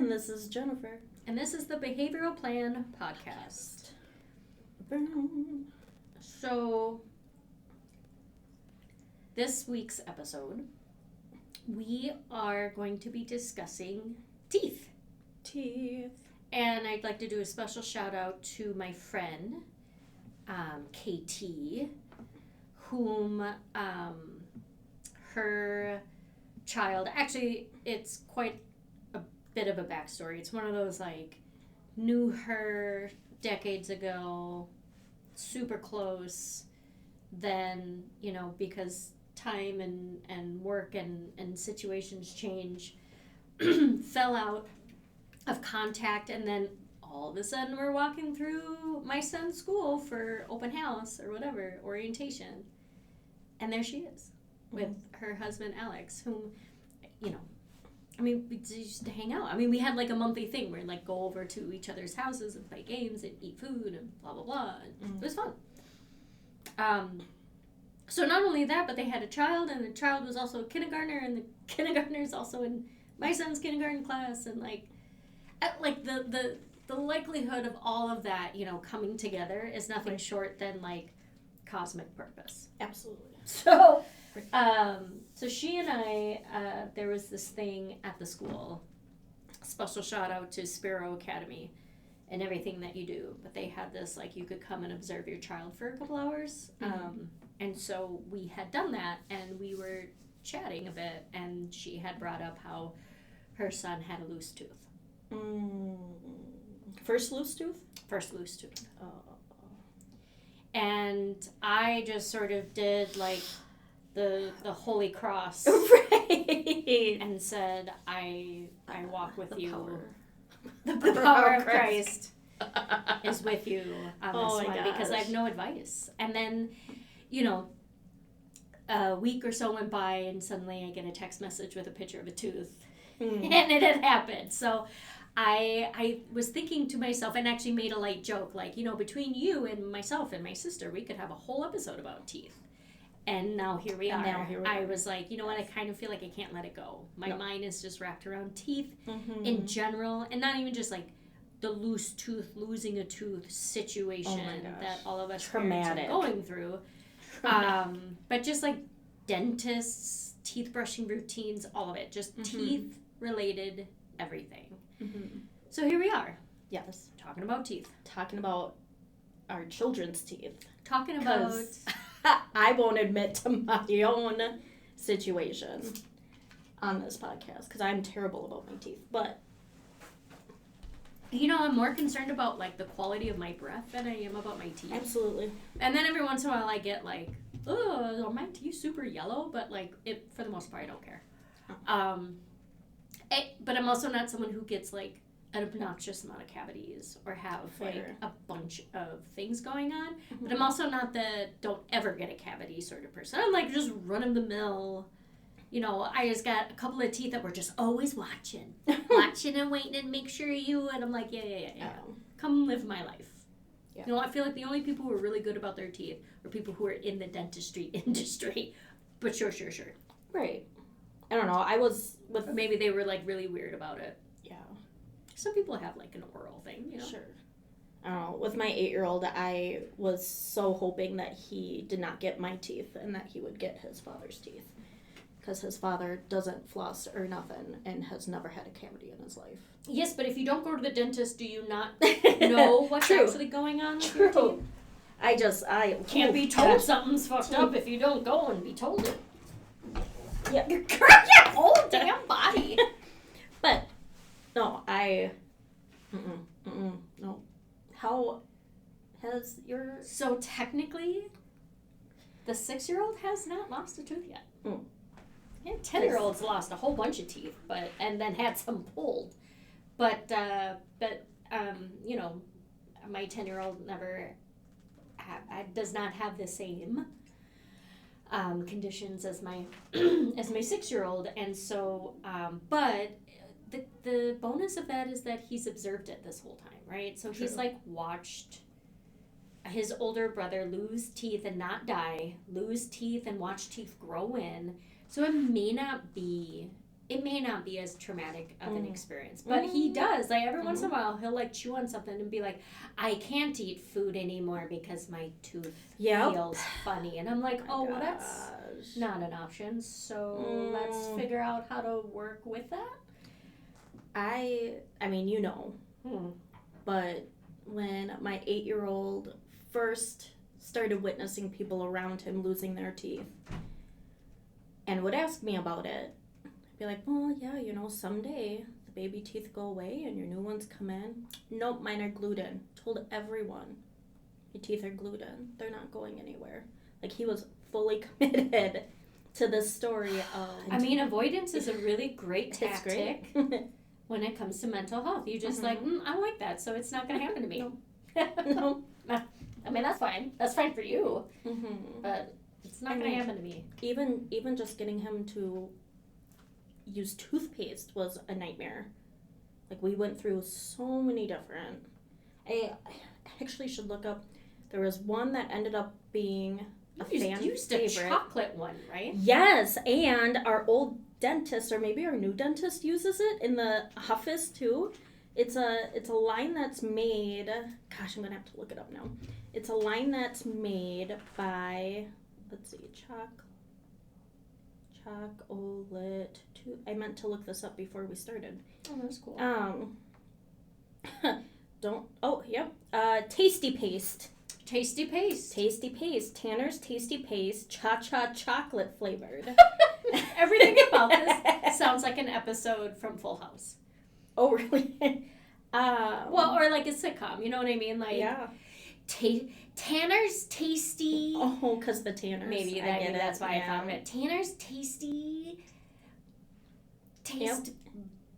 And this is Jennifer. And this is the Behavioral Plan Podcast. So, this week's episode, we are going to be discussing teeth. And I'd like to do a special shout out to my friend, KT, whom her child, actually, it's quite a bit of a backstory. It's one of those, like, knew her decades ago, super close, then, you know, because time and work and situations change, fell out of contact, and then all of a sudden we're walking through my son's school for open house or whatever, orientation, and there she is with her husband Alex, whom, you know, I mean, we used to hang out. I mean, we had like a monthly thing where like go over to each other's houses and play games and eat food and blah blah blah. And it was fun. So not only that, but they had a child, and the child was also a kindergartner, and the kindergartner is also in my son's kindergarten class, and like the likelihood of all of that, you know, coming together is nothing short than like cosmic purpose. Absolutely. So, so she and I, there was this thing at the school. Special shout out to Sparrow Academy and everything that you do. But they had this, like, you could come and observe your child for a couple hours. And so we had done that, and we were chatting a bit, and she had brought up how her son had a loose tooth. First loose tooth? First loose tooth. And I just sort of did, like, the Holy Cross. Right. And said, I walk with the you. Power. The power of Christ is with you on this one, gosh. because I have no advice. And then, you know, a week or so went by, and suddenly I get a text message with a picture of a tooth. And it had happened. So I was thinking to myself, and actually made a light joke, like, you know, between you and myself and my sister, we could have a whole episode about teeth. And now here we are. I was like, you know what, I kind of feel like I can't let it go. My mind is just wrapped around teeth in general, and not even just like the loose tooth, losing a tooth situation that all of us parents are going through. But just like dentists, teeth brushing routines, all of it. Just teeth related everything. So here we are. Yes. Talking about teeth. Talking about our children's teeth. Talking about... I won't admit to my own situation on this podcast, because I'm terrible about my teeth. But, you know, I'm more concerned about, like, the quality of my breath than I am about my teeth. Absolutely. And then every once in a while I get, like, oh, are my teeth super yellow? But, like, for the most part, I don't care. But I'm also not someone who gets, like, an obnoxious amount of cavities or have like a bunch of things going on. But I'm also not the don't ever get a cavity sort of person. I'm like just run of the mill. You know, I just got a couple of teeth that were just always watching and waiting and make sure you, and I'm like, yeah. Come live my life. Yeah. You know, I feel like the only people who are really good about their teeth are people who are in the dentistry industry. But sure. Right. I don't know. I was with... Or maybe they were like really weird about it. Yeah. Some people have, like, an oral thing, you know? Sure. I don't know. With my 8-year-old, I was so hoping that he did not get my teeth and that he would get his father's teeth. Because his father doesn't floss or nothing and has never had a cavity in his life. Yes, but if you don't go to the dentist, do you not know what's actually going on with your teeth? I can't be told something's fucked up if you don't go and be told it. Yeah. Your whole damn body. But... No, no. How has your... So technically, the 6-year-old has not lost a tooth yet. Yeah, 10-year-old's lost a whole bunch of teeth, and then had some pulled. But you know, my 10-year-old does not have the same conditions as my 6-year-old, and so but. The bonus of that is that he's observed it this whole time, right? So he's like watched his older brother lose teeth and not die, lose teeth and watch teeth grow in. So it may not be it may not be as traumatic of an experience, but he does. Like, every once in a while, he'll, like, chew on something and be like, I can't eat food anymore because my tooth feels funny. And I'm like, well, that's not an option. So let's figure out how to work with that. I mean, you know, but when my 8-year-old first started witnessing people around him losing their teeth and would ask me about it, I'd be like, well, yeah, you know, someday the baby teeth go away and your new ones come in. Nope, mine are glued in. Told everyone, your teeth are glued in. They're not going anywhere. Like, he was fully committed to this story of... I mean, avoidance is a really great tactic when it comes to mental health. You just like, I like that, so it's not going to happen to me. No. I mean, that's fine. That's fine for you. But it's not going to happen to me. Even just getting him to use toothpaste was a nightmare. Like, we went through so many different... I actually should look up... There was one that ended up being a fan used favorite. A chocolate one, right? Yes, and our old dentist, or maybe our new dentist, uses it in the office too. It's a line that's made... Gosh, I'm going to have to look it up now. It's a line that's made by... Let's see, chocolate... I meant to look this up before we started. Oh, that's cool. Tasty Paste. Tasty Paste. Tasty Paste. Tanner's Tasty Paste, Cha-Cha chocolate flavored. Everything about this sounds like an episode from Full House. Oh, really? Well, or like a sitcom, you know what I mean? Like, yeah. Tanner's Tasty. Oh, because the Tanners. Maybe that's why I thought of it. Tanner's Tasty. Taste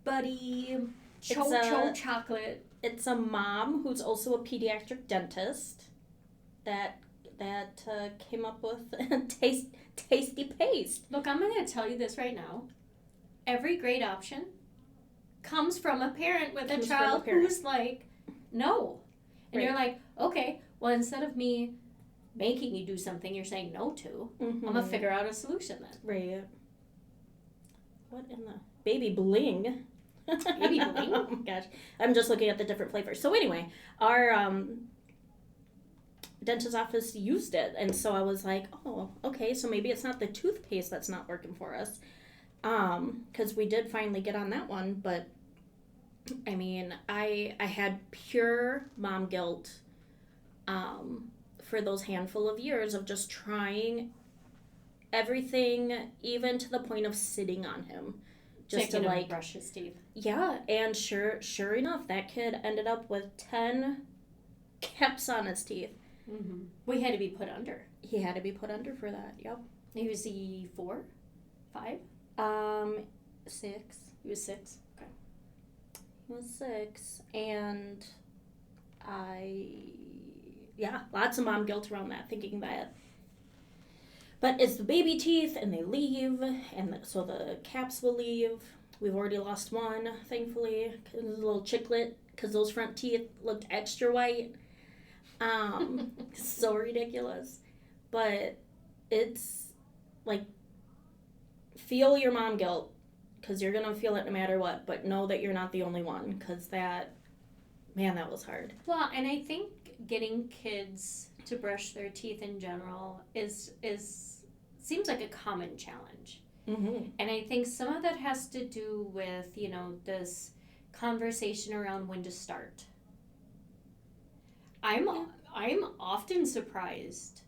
Buddy. Cho chocolate. It's a mom who's also a pediatric dentist that came up with Tasty Paste. Look, I'm going to tell you this right now. Every great option comes from a parent with a child who's like, no. And you're like, okay, well, instead of me making you do something you're saying no to, I'm going to figure out a solution then. Right. What in the... Baby Bling. Baby Bling? Oh my gosh. I'm just looking at the different flavors. So anyway, our dentist's office used it. And so I was like, oh, okay, so maybe it's not the toothpaste that's not working for us. Because we did finally get on that one. But, I mean, I had pure mom guilt for those handful of years of just trying everything, even to the point of sitting on him. Just to like brush his teeth. Yeah, and sure enough, that kid ended up with 10 caps on his teeth. Well, he had to be put under. He had to be put under for that. Yep. Was he 4? 5? 6. He was 6. Okay. He was 6, and lots of mom guilt around that, thinking that. But it's the baby teeth, and they leave, and so the caps will leave. We've already lost one, thankfully. It was a little chiclet, because those front teeth looked extra white. So ridiculous. But it's, like, feel your mom guilt, because you're going to feel it no matter what. But know that you're not the only one, because that was hard. Well, and I think getting kids to brush their teeth in general seems like a common challenge. And I think some of that has to do with, this conversation around when to start. I'm often surprised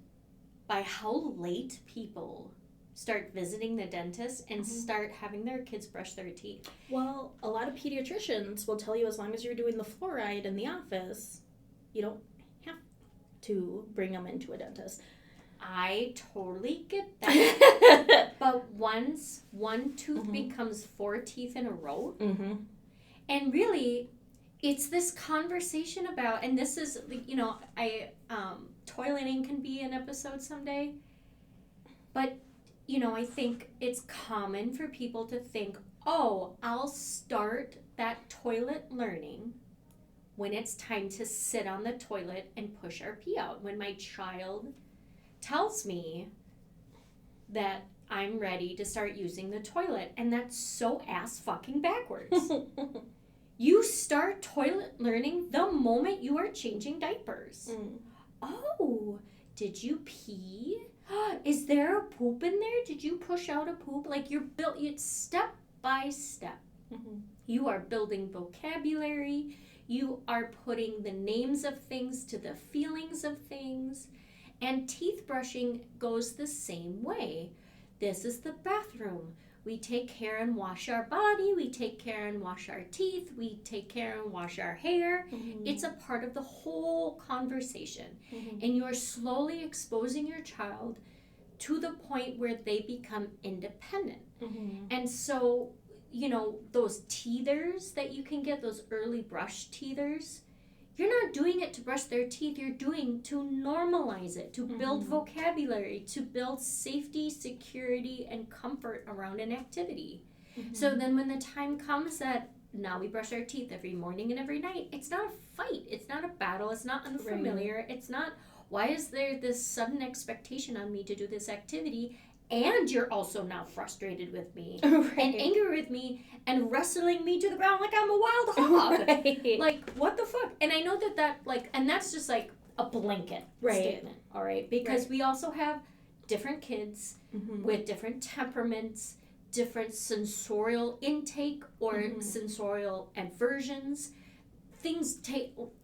by how late people start visiting the dentist and start having their kids brush their teeth. Well, a lot of pediatricians will tell you as long as you're doing the fluoride in the office, you don't have to bring them into a dentist. I totally get that. But once one tooth becomes 4 teeth in a row, and really, it's this conversation about, and this is, toileting can be an episode someday, but, I think it's common for people to think, oh, I'll start that toilet learning when it's time to sit on the toilet and push our pee out. When my child tells me that I'm ready to start using the toilet. And that's so ass fucking backwards. You start toilet learning the moment you are changing diapers. Oh, did you pee? Is there a poop in there? Did you push out a poop? Like it's step by step. You are building vocabulary. You are putting the names of things to the feelings of things. And teeth brushing goes the same way. This is the bathroom. We take care and wash our body. We take care and wash our teeth. We take care and wash our hair. It's a part of the whole conversation. And you are slowly exposing your child to the point where they become independent. And so, you know, those teethers that you can get, those early brush teethers, you're not doing it to brush their teeth. You're doing to normalize it, to build vocabulary, to build safety, security, and comfort around an activity. So then when the time comes that now we brush our teeth every morning and every night, it's not a fight. It's not a battle. It's not unfamiliar. It's not, why is there this sudden expectation on me to do this activity? And you're also now frustrated with me and angry with me and wrestling me to the ground like I'm a wild hog. Like, what the fuck? And I know that like, and that's just like a blanket statement, all right? Because we also have different kids with different temperaments, different sensorial intake or sensorial aversions. Things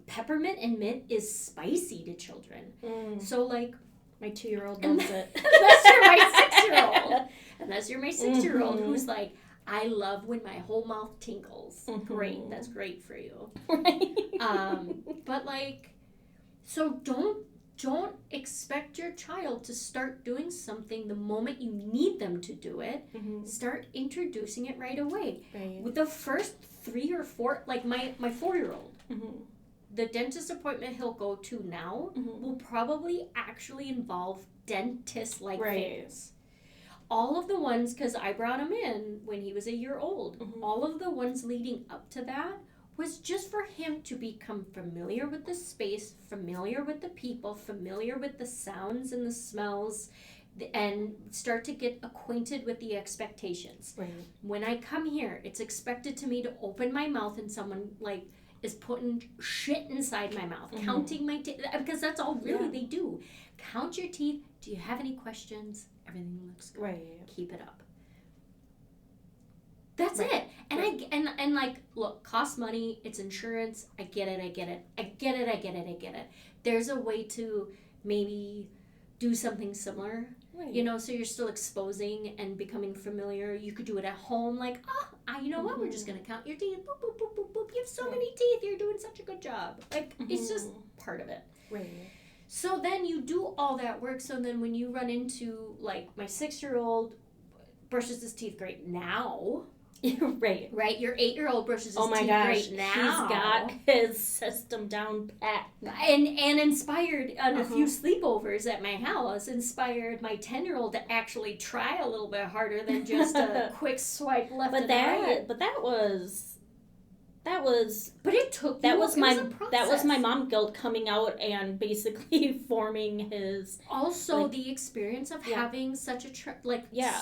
peppermint and mint is spicy to children. So like, my 2-year-old loves it. Unless you're my 6-year-old who's like, I love when my whole mouth tingles. Great, that's great for you. But like, so don't expect your child to start doing something the moment you need them to do it. Start introducing it right away. With the first 3 or 4, like my 4-year-old. The dentist appointment he'll go to now will probably actually involve dentist-like things. All of the ones, because I brought him in when he was a year old, all of the ones leading up to that was just for him to become familiar with the space, familiar with the people, familiar with the sounds and the smells, and start to get acquainted with the expectations. When I come here, it's expected to me to open my mouth and someone like is putting shit inside my mouth, counting my teeth, because that's all really they do. Count your teeth. Do you have any questions? Everything looks good. Keep it up. That's it. And and like, look, costs money. It's insurance. I get it. There's a way to maybe do something similar. You know, so you're still exposing and becoming familiar. You could do it at home, like, you know what? We're just gonna count your teeth. Boop, boop, boop, boop, boop. You have so many teeth. You're doing such a good job. Like, it's just part of it. So then you do all that work. So then when you run into, like, my 6-year-old brushes his teeth great now. Right? Your 8-year-old brushes his teeth great now. He's got his system down pat. And inspired on a few sleepovers at my house, inspired my 10-year-old to actually try a little bit harder than just a quick swipe left and right. But that was But it took that was my mom guilt coming out and basically forming his the experience of having such a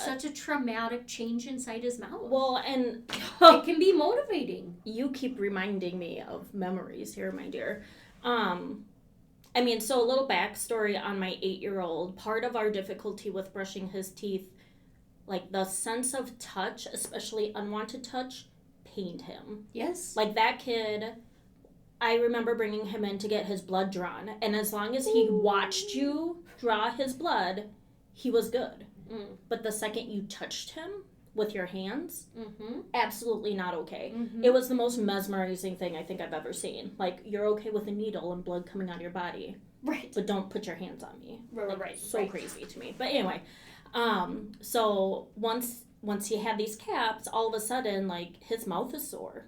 such a traumatic change inside his mouth. Well, and it can be motivating. You keep reminding me of memories here, my dear. I mean, so a little backstory on my 8-year-old. Part of our difficulty with brushing his teeth, like the sense of touch, especially unwanted touch, pained him. Yes. Like that kid, I remember bringing him in to get his blood drawn, and as long as he watched you draw his blood, he was good. But the second you touched him with your hands, absolutely not okay. It was the most mesmerizing thing I think I've ever seen. Like, you're okay with a needle and blood coming out of your body, but don't put your hands on me. Crazy to me. But anyway, so once he had these caps, all of a sudden, like, his mouth is sore.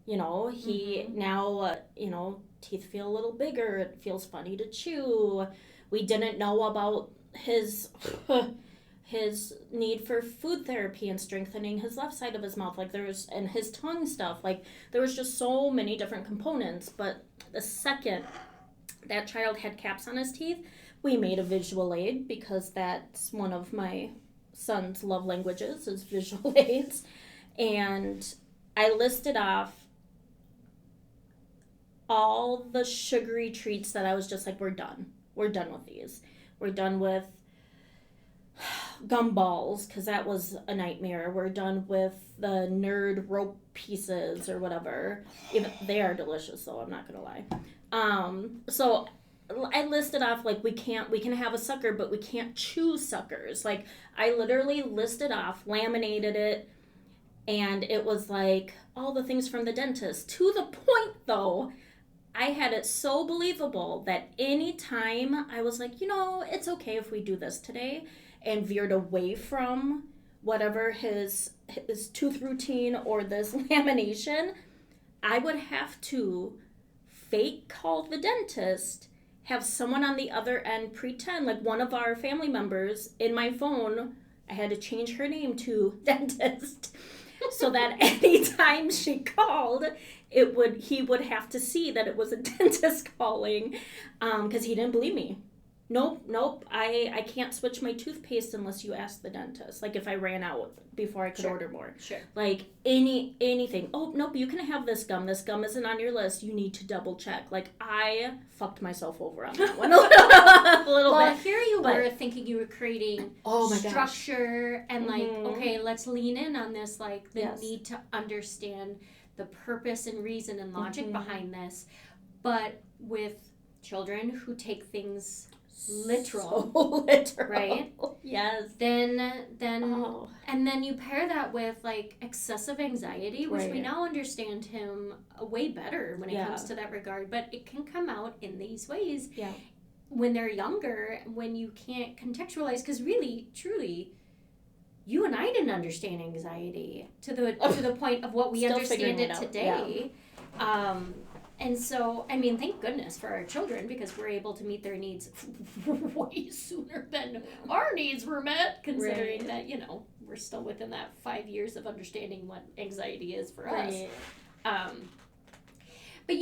You know, he now, teeth feel a little bigger. It feels funny to chew. We didn't know about his need for food therapy and strengthening his left side of his mouth. Like, and his tongue stuff. Like, there was just so many different components. But the second that child had caps on his teeth, we made a visual aid because that's one of my son's love languages is visual aids, and I listed off all the sugary treats that I was just like, we're done. We're done with these. We're done with gumballs, because that was a nightmare. We're done with the nerd rope pieces or whatever. Even they are delicious, though, I'm not gonna lie. So I listed off, like, we can have a sucker, but we can't chew suckers. Like, I literally listed off, laminated it, and it was like all the things from the dentist. To the point, though, I had it so believable that anytime I was like, it's okay if we do this today, and veered away from whatever his tooth routine or this lamination, I would have to fake call the dentist, have someone on the other end pretend, like one of our family members in my phone, I had to change her name to dentist, so that anytime she called, he would have to see that it was a dentist calling, because he didn't believe me. Nope, I can't switch my toothpaste unless you ask the dentist. Like, if I ran out before I could order more. Sure. Like, anything. Oh, nope, you can have this gum. This gum isn't on your list. You need to double check. Like, I fucked myself over on that one a little bit. Well, here you were thinking you were creating structure and like, okay, let's lean in on this, like the need to understand the purpose and reason and logic behind this. But with children who take things literal, right? Yes. Then and then you pair that with like excessive anxiety, which we now understand him way better when it comes to that regard, but it can come out in these ways when they're younger, when you can't contextualize, because really, truly, you and I didn't understand anxiety to the point of what we understand it today. Yeah. And so, I mean, thank goodness for our children, because we're able to meet their needs way sooner than our needs were met, considering that, we're still within that 5 years of understanding what anxiety is for us. But,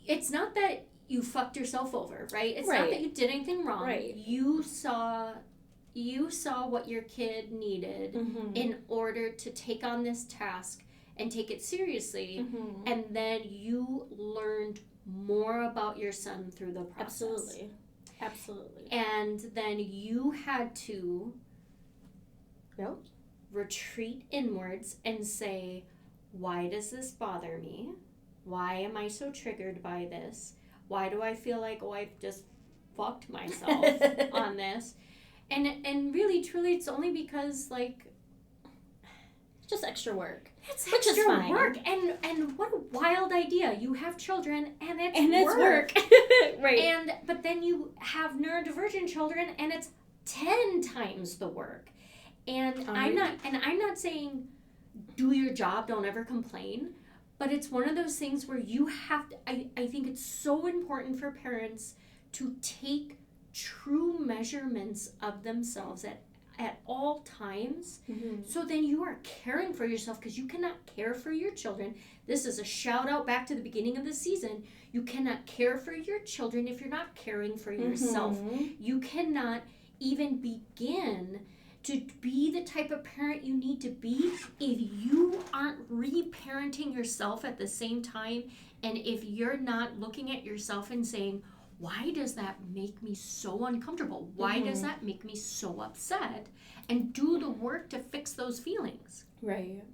it's not that you fucked yourself over, right? It's not that you did anything wrong. Right. You saw what your kid needed in order to take on this task and take it seriously, and then you learned more about your son through the process. Absolutely. And then you had to retreat inwards and say, why does this bother me? Why am I so triggered by this? Why do I feel like, I've just fucked myself on this? And really, truly, it's only because, like, just extra work. It's extra work, and what a wild idea! You have children, and it's work. Right. But then you have neurodivergent children, and it's 10 times the work. And I'm not saying do your job, don't ever complain, but it's one of those things where you have to. I think it's so important for parents to take true measurements of themselves at all times, so then you are caring for yourself, because you cannot care for your children. This is a shout out back to the beginning of the season. You cannot care for your children if you're not caring for yourself. You cannot even begin to be the type of parent you need to be if you aren't re-parenting yourself at the same time, and if you're not looking at yourself and saying, why does that make me so uncomfortable? Why does that make me so upset? And do the work to fix those feelings. Right.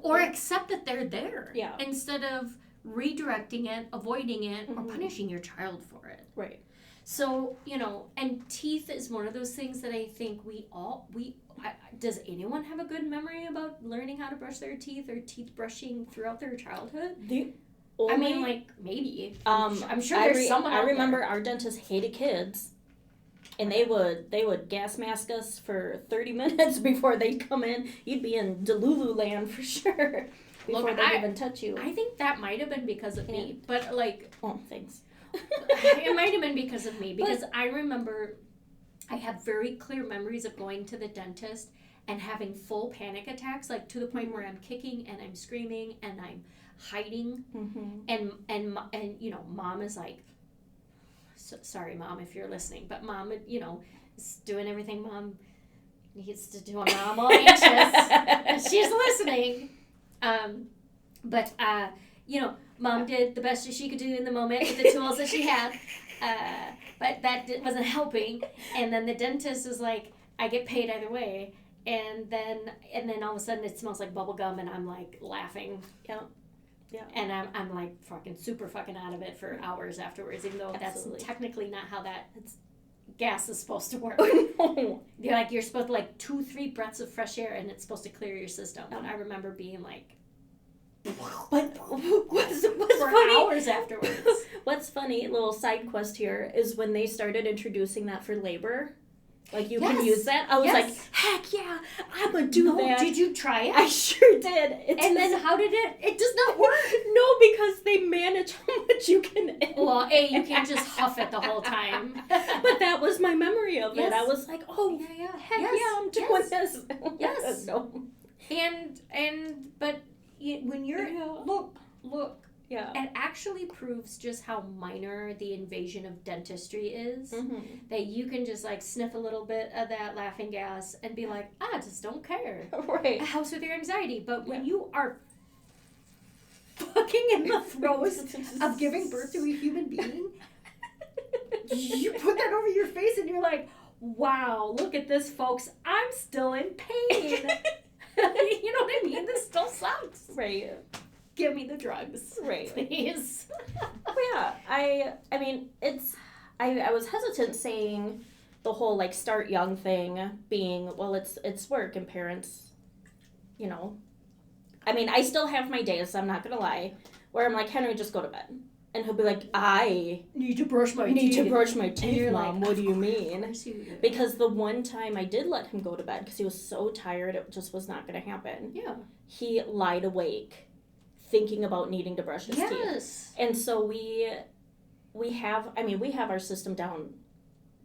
Or accept that they're there. Yeah. Instead of redirecting it, avoiding it, or punishing your child for it. Right. So, and teeth is one of those things that I think does anyone have a good memory about learning how to brush their teeth or teeth brushing throughout their childhood? Maybe. I'm sure there's someone out I remember our dentist hated kids, and they would gas mask us for 30 minutes before they'd come in. You'd be in Delulu land for sure before they'd even touch you. I think that might have been because of me, but like... Oh, thanks. It might have been because of me, because I remember I have very clear memories of going to the dentist and having full panic attacks, like to the point where I'm kicking and I'm screaming and I'm hiding, and Mom is like, sorry Mom if you're listening, but Mom is doing everything Mom needs to do them. I'm all anxious. She's listening. But Mom did the best she could do in the moment with the tools that she had. But that wasn't helping. And then the dentist was like, I get paid either way. And then all of a sudden it smells like bubble gum, and I'm like laughing. Yeah. Yeah. And I'm like super fucking out of it for hours afterwards, even though Absolutely. that's technically not how gas is supposed to work. No. You're supposed to 2-3 breaths of fresh air, and it's supposed to clear your system. And I remember being like, but what's for funny, hours afterwards. What's funny, little side quest here, is when they started introducing that for labor. Like, you can use that. I was like, heck yeah, I'm going to do that. Did you try it? I sure did. And then how did it? It does not work. No, because they manage how much you can eat. Well, you can't just huff it the whole time. But that was my memory of it. I was like, oh, heck yeah, I'm doing this. Yes. No. But when you're, look. Yeah. It actually proves just how minor the invasion of dentistry is. Mm-hmm. That you can just sniff a little bit of that laughing gas and be like, I just don't care. Right. It helps with your anxiety. But when you are fucking in the throes of giving birth to a human being, you put that over your face and you're like, wow, look at this, folks. I'm still in pain. You know what I mean? This still sucks. Right. Give me the drugs. Right. Please. Yeah. I mean, I was hesitant saying the whole start young thing being, well, it's work and parents, I mean, I still have my days, I'm not gonna lie, where I'm like, Henry, just go to bed. And he'll be like, I need to brush my teeth, Mom. What do you mean? You Because the one time I did let him go to bed because he was so tired, it just was not going to happen. Yeah. He lied awake thinking about needing to brush his teeth. And so we have our system down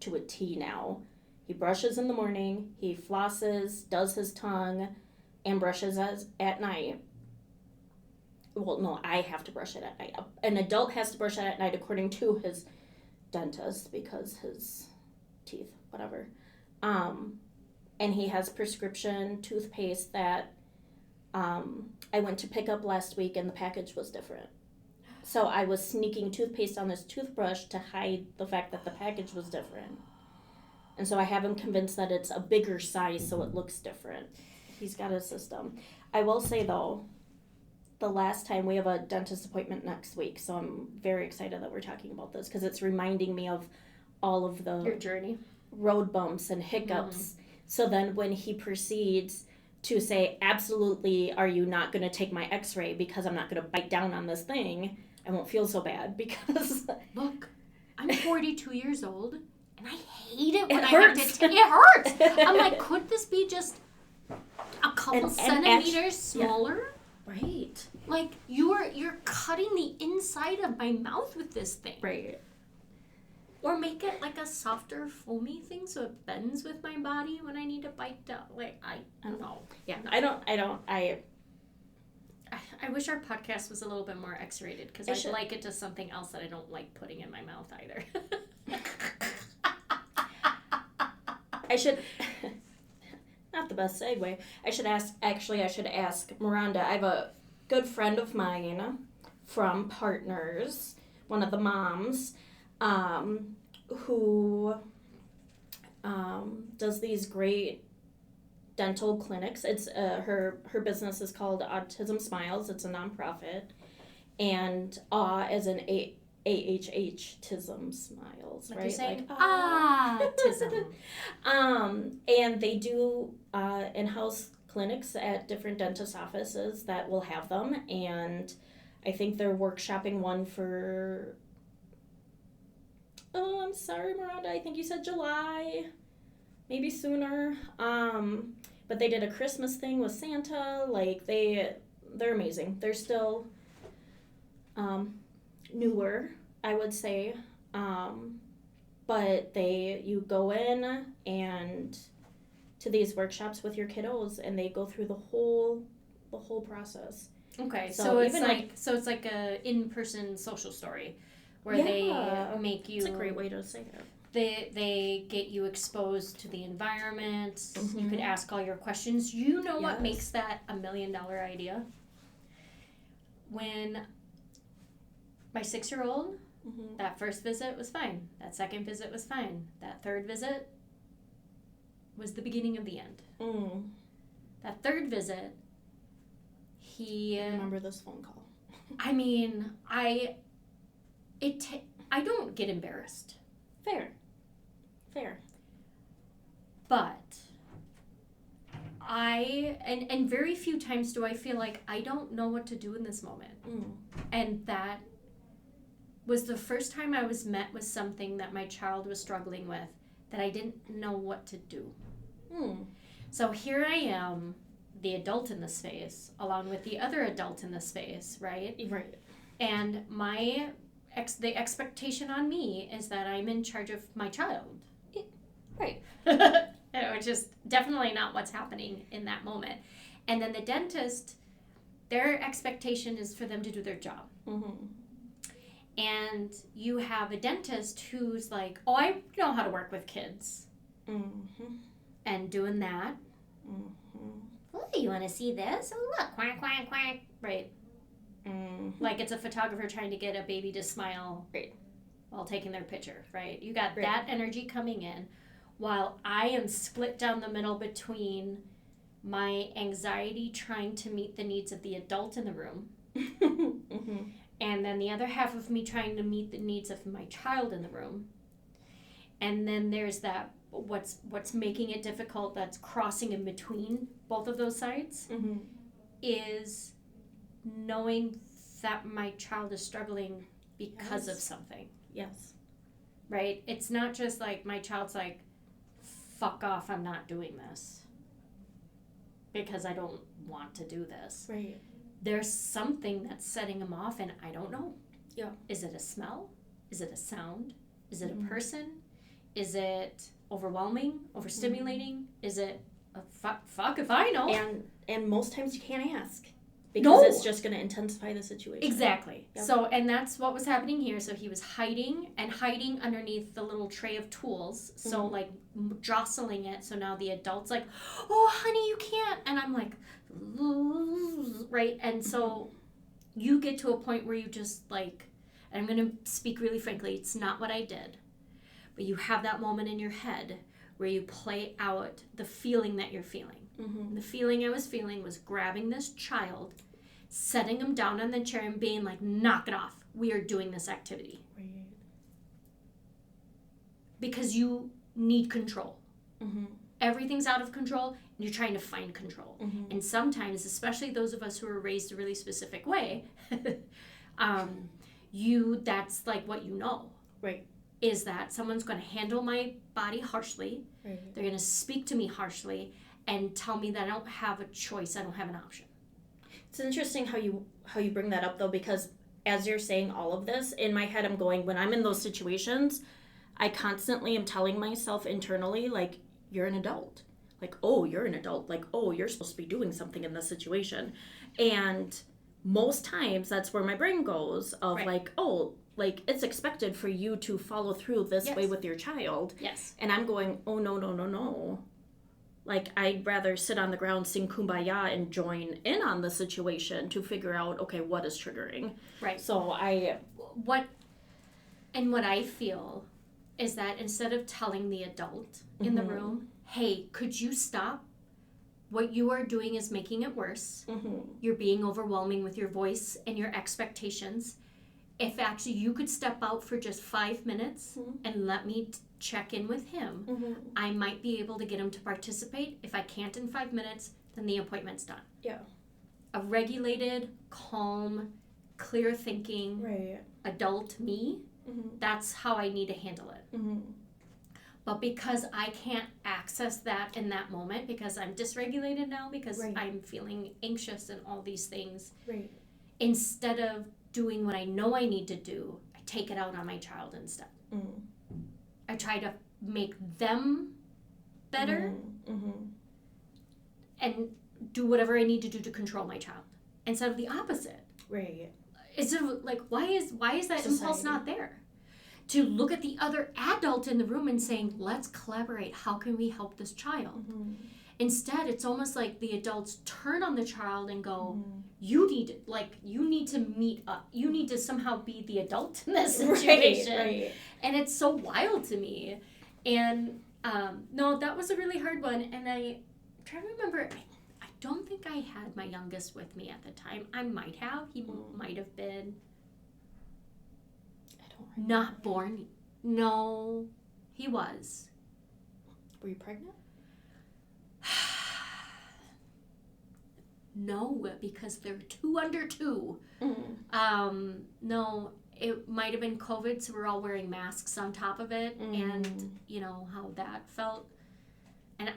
to a T now. He brushes in the morning, he flosses, does his tongue, and brushes at night. Well, no, I have to brush it at night. An adult has to brush it at night according to his dentist because his teeth, whatever. And he has prescription toothpaste that I went to pick up last week and the package was different. So I was sneaking toothpaste on this toothbrush to hide the fact that the package was different. And so I have him convinced that it's a bigger size so it looks different. He's got a system. I will say, though, the last time we have a dentist appointment next week, so I'm very excited that we're talking about this because it's reminding me of all of your journey, road bumps and hiccups. So then when he proceeds to say, absolutely, are you not going to take my x-ray because I'm not going to bite down on this thing, I won't feel so bad because... Look, I'm 42 years old and I hate it when it I hurts. have to... It hurts! I'm like, could this be just a couple centimeters smaller? Yeah. Right. Like, you're cutting the inside of my mouth with this thing. Right. Or make it like a softer, foamy thing so it bends with my body when I need to bite down. Like, I don't know. Yeah, no. I wish our podcast was a little bit more X-rated because I'd like it to something else that I don't like putting in my mouth either. I should... Not the best segue. I should ask Miranda. I have a good friend of mine from Partners, one of the moms, who does these great dental clinics. It's her business is called Autism Smiles. It's a nonprofit, and as an AHH-tism smiles, like right? You're saying, like tism. And they do in-house clinics at different dentist offices that will have them, and I think they're workshopping one for, I'm sorry, Miranda, I think you said July, maybe sooner, but they did a Christmas thing with Santa. Like, they're amazing. They're still newer, I would say, but you go in and to these workshops with your kiddos and they go through the whole process. Okay, so it's like a in-person social story where they make you... It's a great way to say that. They get you exposed to the environment. Mm-hmm. You could ask all your questions. You know what Yes. makes that $1 million idea? When my 6-year-old, Mm-hmm. that first visit was fine. That second visit was fine. That third visit was the beginning of the end. Mm. That third visit, he... I remember this phone call. I mean, I don't get embarrassed. Fair. But and very few times do I feel like I don't know what to do in this moment. Mm. And that was the first time I was met with something that my child was struggling with that I didn't know what to do. Mm. So here I am, the adult in the space, along with the other adult in the space, right? Right. And the expectation on me is that I'm in charge of my child. Right. Which is definitely not what's happening in that moment. And then the dentist, their expectation is for them to do their job. Mm-hmm. And you have a dentist who's like, oh, I know how to work with kids. Mm-hmm. And doing that. Mm-hmm. Oh, you want to see this? Oh, look, quack, quack, quack. Right. Mm-hmm. Like it's a photographer trying to get a baby to smile while taking their picture, right? You got that energy coming in while I am split down the middle between my anxiety trying to meet the needs of the adult in the room Mm-hmm. and then the other half of me trying to meet the needs of my child in the room. And then there's that what's making it difficult that's crossing in between both of those sides Mm-hmm. is knowing that my child is struggling because of something. Yes. Right? It's not just like my child's like, fuck off, I'm not doing this because I don't want to do this. Right. There's something that's setting them off and I don't know. Yeah. Is it a smell? Is it a sound? Is it Mm-hmm. a person? Is it overwhelming, overstimulating? Is it a fuck if I know? And most times you can't ask because it's just going to intensify the situation. Exactly. Yep. So, and that's what was happening here. So he was hiding underneath the little tray of tools. So like jostling it. So now the adult's like, oh, honey, you can't. And I'm like, right. And so you get to a point where you just like, and I'm going to speak really frankly, it's not what I did. But you have that moment in your head where you play out the feeling that you're feeling. Mm-hmm. And the feeling I was feeling was grabbing this child, setting him down on the chair and being like, knock it off. We are doing this activity. Right. Because you need control. Mm-hmm. Everything's out of control and you're trying to find control. Mm-hmm. And sometimes, especially those of us who are raised a really specific way, that's like what you know. Right. Is that someone's going to handle my body harshly. Right. They're going to speak to me harshly and tell me that I don't have a choice. I don't have an option. It's interesting how you bring that up though, because as you're saying all of this, in my head I'm going, when I'm in those situations, I constantly am telling myself internally, like, you're an adult. Like, oh, you're an adult. Like, oh, you're supposed to be doing something in this situation. And most times that's where my brain goes of like, oh, like it's expected for you to follow through this way with your child. Yes. And I'm going, oh, no. Like, I'd rather sit on the ground, sing Kumbaya, and join in on the situation to figure out, okay, what is triggering. Right. So what I feel is that instead of telling the adult in the room, hey, could you stop? What you are doing is making it worse. Mm-hmm. You're being overwhelming with your voice and your expectations. If actually you could step out for just 5 minutes and let me check in with him, I might be able to get him to participate. If I can't in 5 minutes, then the appointment's done. Yeah. A regulated, calm, clear thinking adult me, that's how I need to handle it. Mm-hmm. But because I can't access that in that moment, because I'm dysregulated now, because I'm feeling anxious and all these things, instead of doing what I know I need to do, I take it out on my child instead. I try to make them better and do whatever I need to do to control my child instead of the opposite. Right. It's sort of like, why is that impulse not there? to look at the other adult in the room and saying, let's collaborate. How can we help this child? Mm-hmm. Instead, it's almost like the adults turn on the child and go, Mm-hmm. you need to meet up. You need to somehow be the adult in this situation. Right. And it's so wild to me. And no, that was a really hard one. And I'm trying to remember, I don't think I had my youngest with me at the time. I might have. He might have been not born. No, he was. Were you pregnant? No, because they're 2 under 2. Mm-hmm. No, it might have been COVID, so we're all wearing masks on top of it, and you know how that felt. And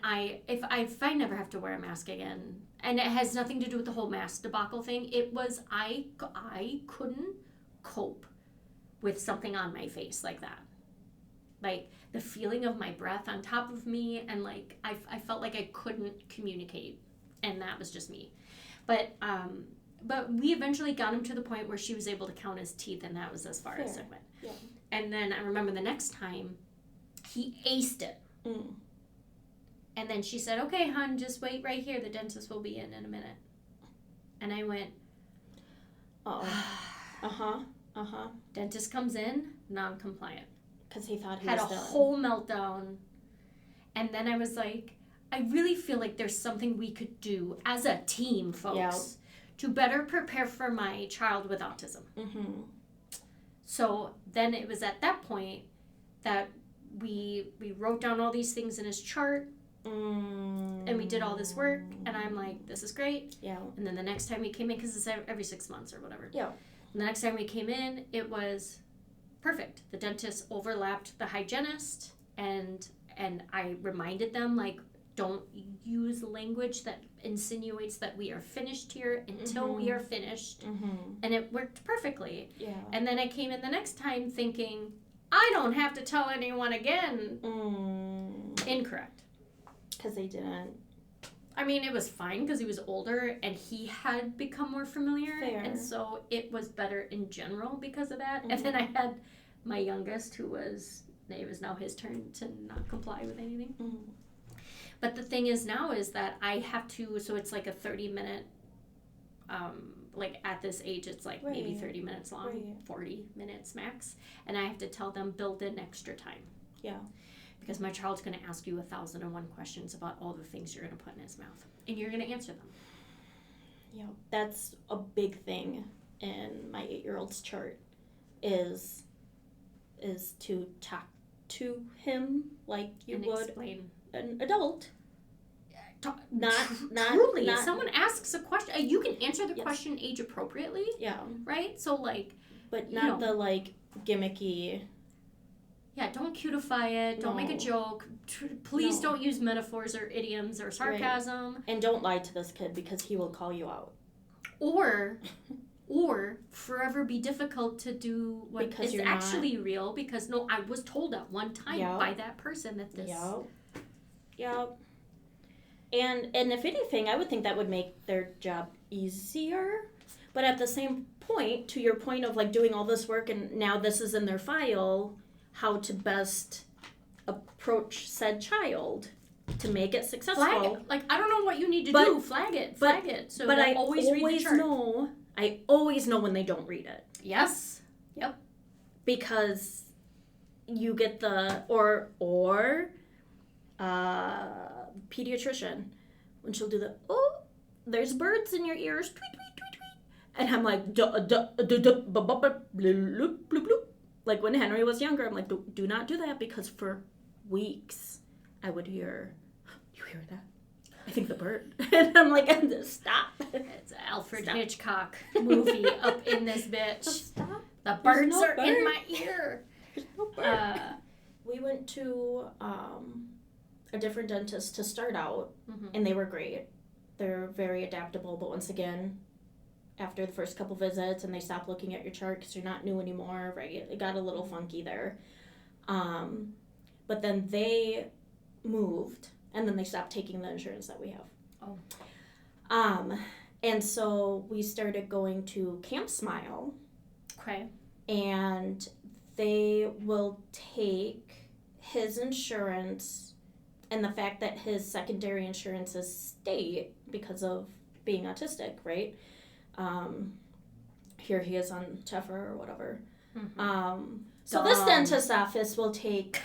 if I never have to wear a mask again, and it has nothing to do with the whole mask debacle thing. It was I couldn't cope with something on my face like that, like the feeling of my breath on top of me, and like I felt like I couldn't communicate, and that was just me. But we eventually got him to the point where she was able to count his teeth, and that was as far as it went. Yeah. And then I remember the next time, he aced it. Mm. And then she said, okay, hon, just wait right here. The dentist will be in a minute. And I went, Uh-huh. Dentist comes in, non-compliant. Because he thought he Had was a done. whole meltdown. And then I was like, I really feel like there's something we could do as a team, folks, to better prepare for my child with autism. Mm-hmm. So then it was at that point that we wrote down all these things in his chart, and we did all this work, and I'm like, this is great. Yeah. And then the next time we came in, because it's every 6 months or whatever. Yeah. And the next time we came in, it was perfect. The dentist overlapped the hygienist, and I reminded them, like, don't use language that insinuates that we are finished here until we are finished. Mm-hmm. And it worked perfectly. Yeah. And then I came in the next time thinking, I don't have to tell anyone again. Incorrect. Because they didn't. I mean, it was fine because he was older and he had become more familiar. Fair. And so it was better in general because of that. And then I had my youngest it was now his turn to not comply with anything. But the thing is now is that I have to, so it's like a 30-minute, like at this age, it's like maybe 30 minutes long, 40 minutes max. And I have to tell them, build in extra time. Yeah. Because my child's going to ask you 1,001 questions about all the things you're going to put in his mouth. And you're going to answer them. Yeah. That's a big thing in my 8-year-old's chart is to talk to him like you would explain. An adult. Not Truly, not, if someone asks a question, you can answer the Yes. question age appropriately. Yeah. Right? So like, But not the like gimmicky. yeah, don't cutify it. Don't make a No. joke. Please No. don't use metaphors or idioms or sarcasm. And don't lie to this kid because he will call you out. Or forever be difficult to do what Because is you're actually real. Because no, I was told at one time by that person that this. Yep. And if anything, I would think that would make their job easier. But at the same point, to your point of like doing all this work and now this is in their file, how to best approach said child to make it successful. Flag it. Like, I don't know what you need to do. Flag it. So but I always read the chart. I always know when they don't read it. Yes. Yep. Because you get the or pediatrician when she'll do the there's birds in your ears, tweet tweet tweet tweet, and I'm like bloop bloop bloop. Like when Henry was younger, I'm like do not do that because for weeks I would hear, you hear that? I think the bird, and I'm like stop. It's an Alfred Hitchcock movie up in this bitch. Stop. The birds are in my ear. There's no bird. We went to a different dentist to start out, and they were great. They're very adaptable, but once again, after the first couple visits and they stop looking at your chart because you're not new anymore, right? It got a little funky there. But then they moved, and then they stopped taking the insurance that we have. And so we started going to Camp Smile. Okay. And they will take his insurance and the fact that his secondary insurance is state because of being autistic, right? Here he is on TEFRA or whatever. So this dentist office will take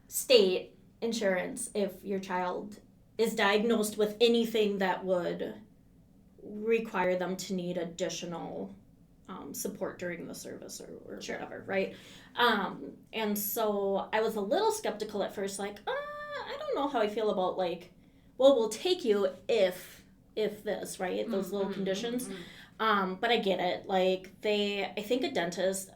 state insurance if your child is diagnosed with anything that would require them to need additional support during the service or whatever, right? And so I was a little skeptical at first, like, I don't know how I feel about, like, well, we'll take you if this, right? Those little conditions. But I get it. Like, I think a dentist,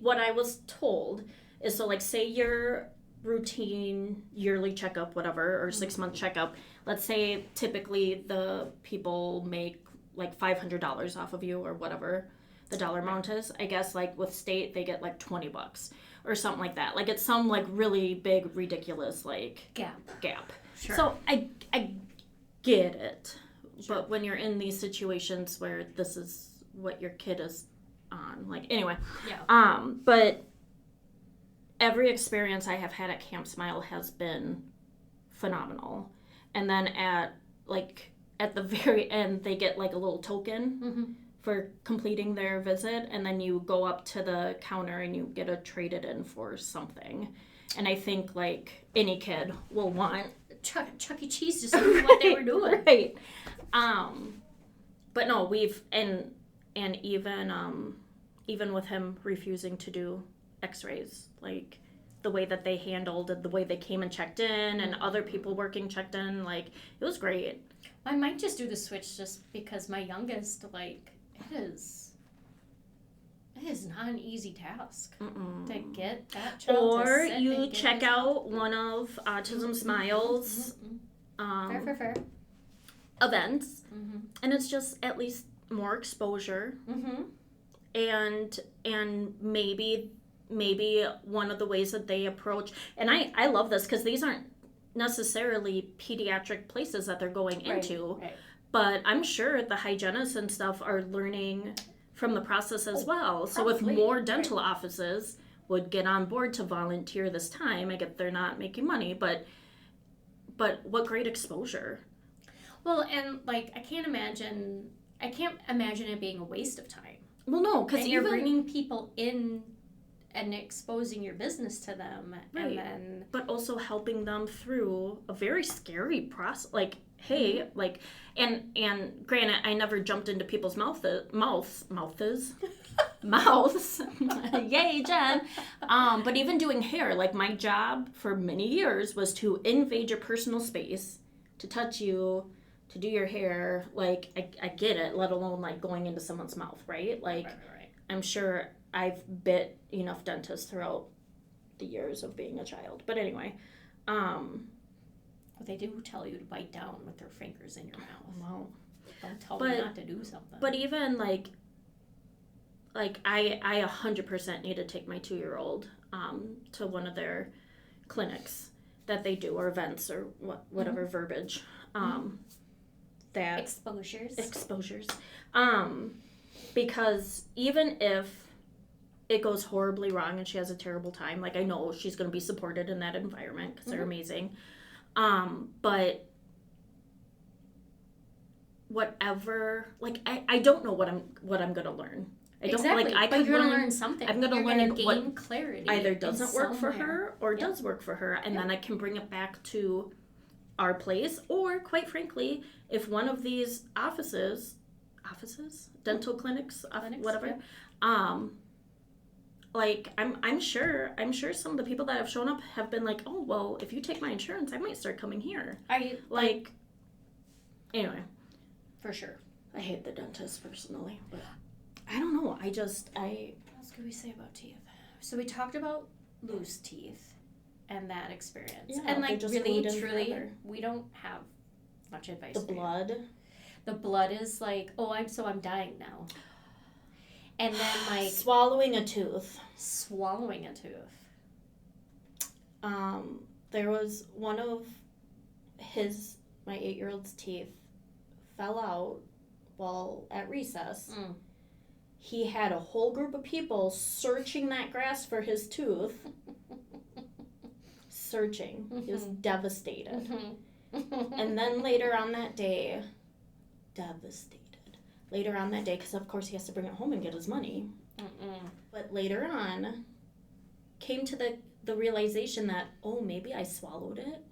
what I was told is, so, like, say your routine yearly checkup, whatever, or 6-month checkup, let's say typically the people make like $500 off of you or whatever the dollar amount is. I guess like with state they get like $20 or something like that. Like it's some like really big ridiculous like gap. Sure. So I get it. Sure. But when you're in these situations where this is what your kid is on, like anyway. Yeah. But every experience I have had at Camp Smile has been phenomenal. And then at the very end, they get like a little token for completing their visit. And then you go up to the counter and you get it traded in for something. And I think like any kid will want Chuck E. Cheese to see what they were doing. Right. But no, and even with him refusing to do x-rays, like the way that they handled it, the way they came and checked in and other people working checked in, like it was great. I might just do the switch just because my youngest, like, it is not an easy task to get that child or to sit you and check out one of Autism Smiles fair. events and it's just at least more exposure and maybe one of the ways that they approach, and I love this because these aren't necessarily pediatric places that they're going into, right. But I'm sure the hygienists and stuff are learning from the process as well. So if more dental offices would get on board to volunteer this time, I get they're not making money, but what great exposure. Well, and like I can't imagine it being a waste of time. Well, no, because you're bringing people in and exposing your business to them, right. And then but also helping them through a very scary process. Like, hey, like, and granted, I never jumped into people's mouths. Yay, Jen. But even doing hair, like my job for many years was to invade your personal space, to touch you, to do your hair. Like, I get it, let alone like going into someone's mouth, right? Like, right. I'm sure I've bit enough dentists throughout the years of being a child. But anyway, they do tell you to bite down with their fingers in your mouth. Well, don't tell me not to do something. But even like I 100% need to take my 2-year-old to one of their clinics that they do, or events, or whatever verbiage that exposures because even if it goes horribly wrong and she has a terrible time, like I know she's going to be supported in that environment because they're amazing, but whatever, like I don't know what I'm going to learn. Exactly. But you're going to learn something. I'm going to learn what clarity either doesn't work for her or does work for her, and then I can bring it back to our place. Or quite frankly, if one of these offices, dental clinics, whatever, like I'm sure some of the people that have shown up have been like, oh well, if you take my insurance, I might start coming here. Like anyway, for sure. I hate the dentist personally, but I don't know. What else could we say about teeth? So we talked about loose teeth and that experience. Yeah, and like really, truly, forever. We don't have much advice. The blood is like, I'm dying now. And then like swallowing a tooth. There was one of my 8-year-old's teeth fell out while at recess. he had a whole group of people searching that grass for his tooth. Searching. He was devastated. And then later on that day, because of course he has to bring it home and get his money. But later on, came to the realization that, oh, maybe I swallowed it.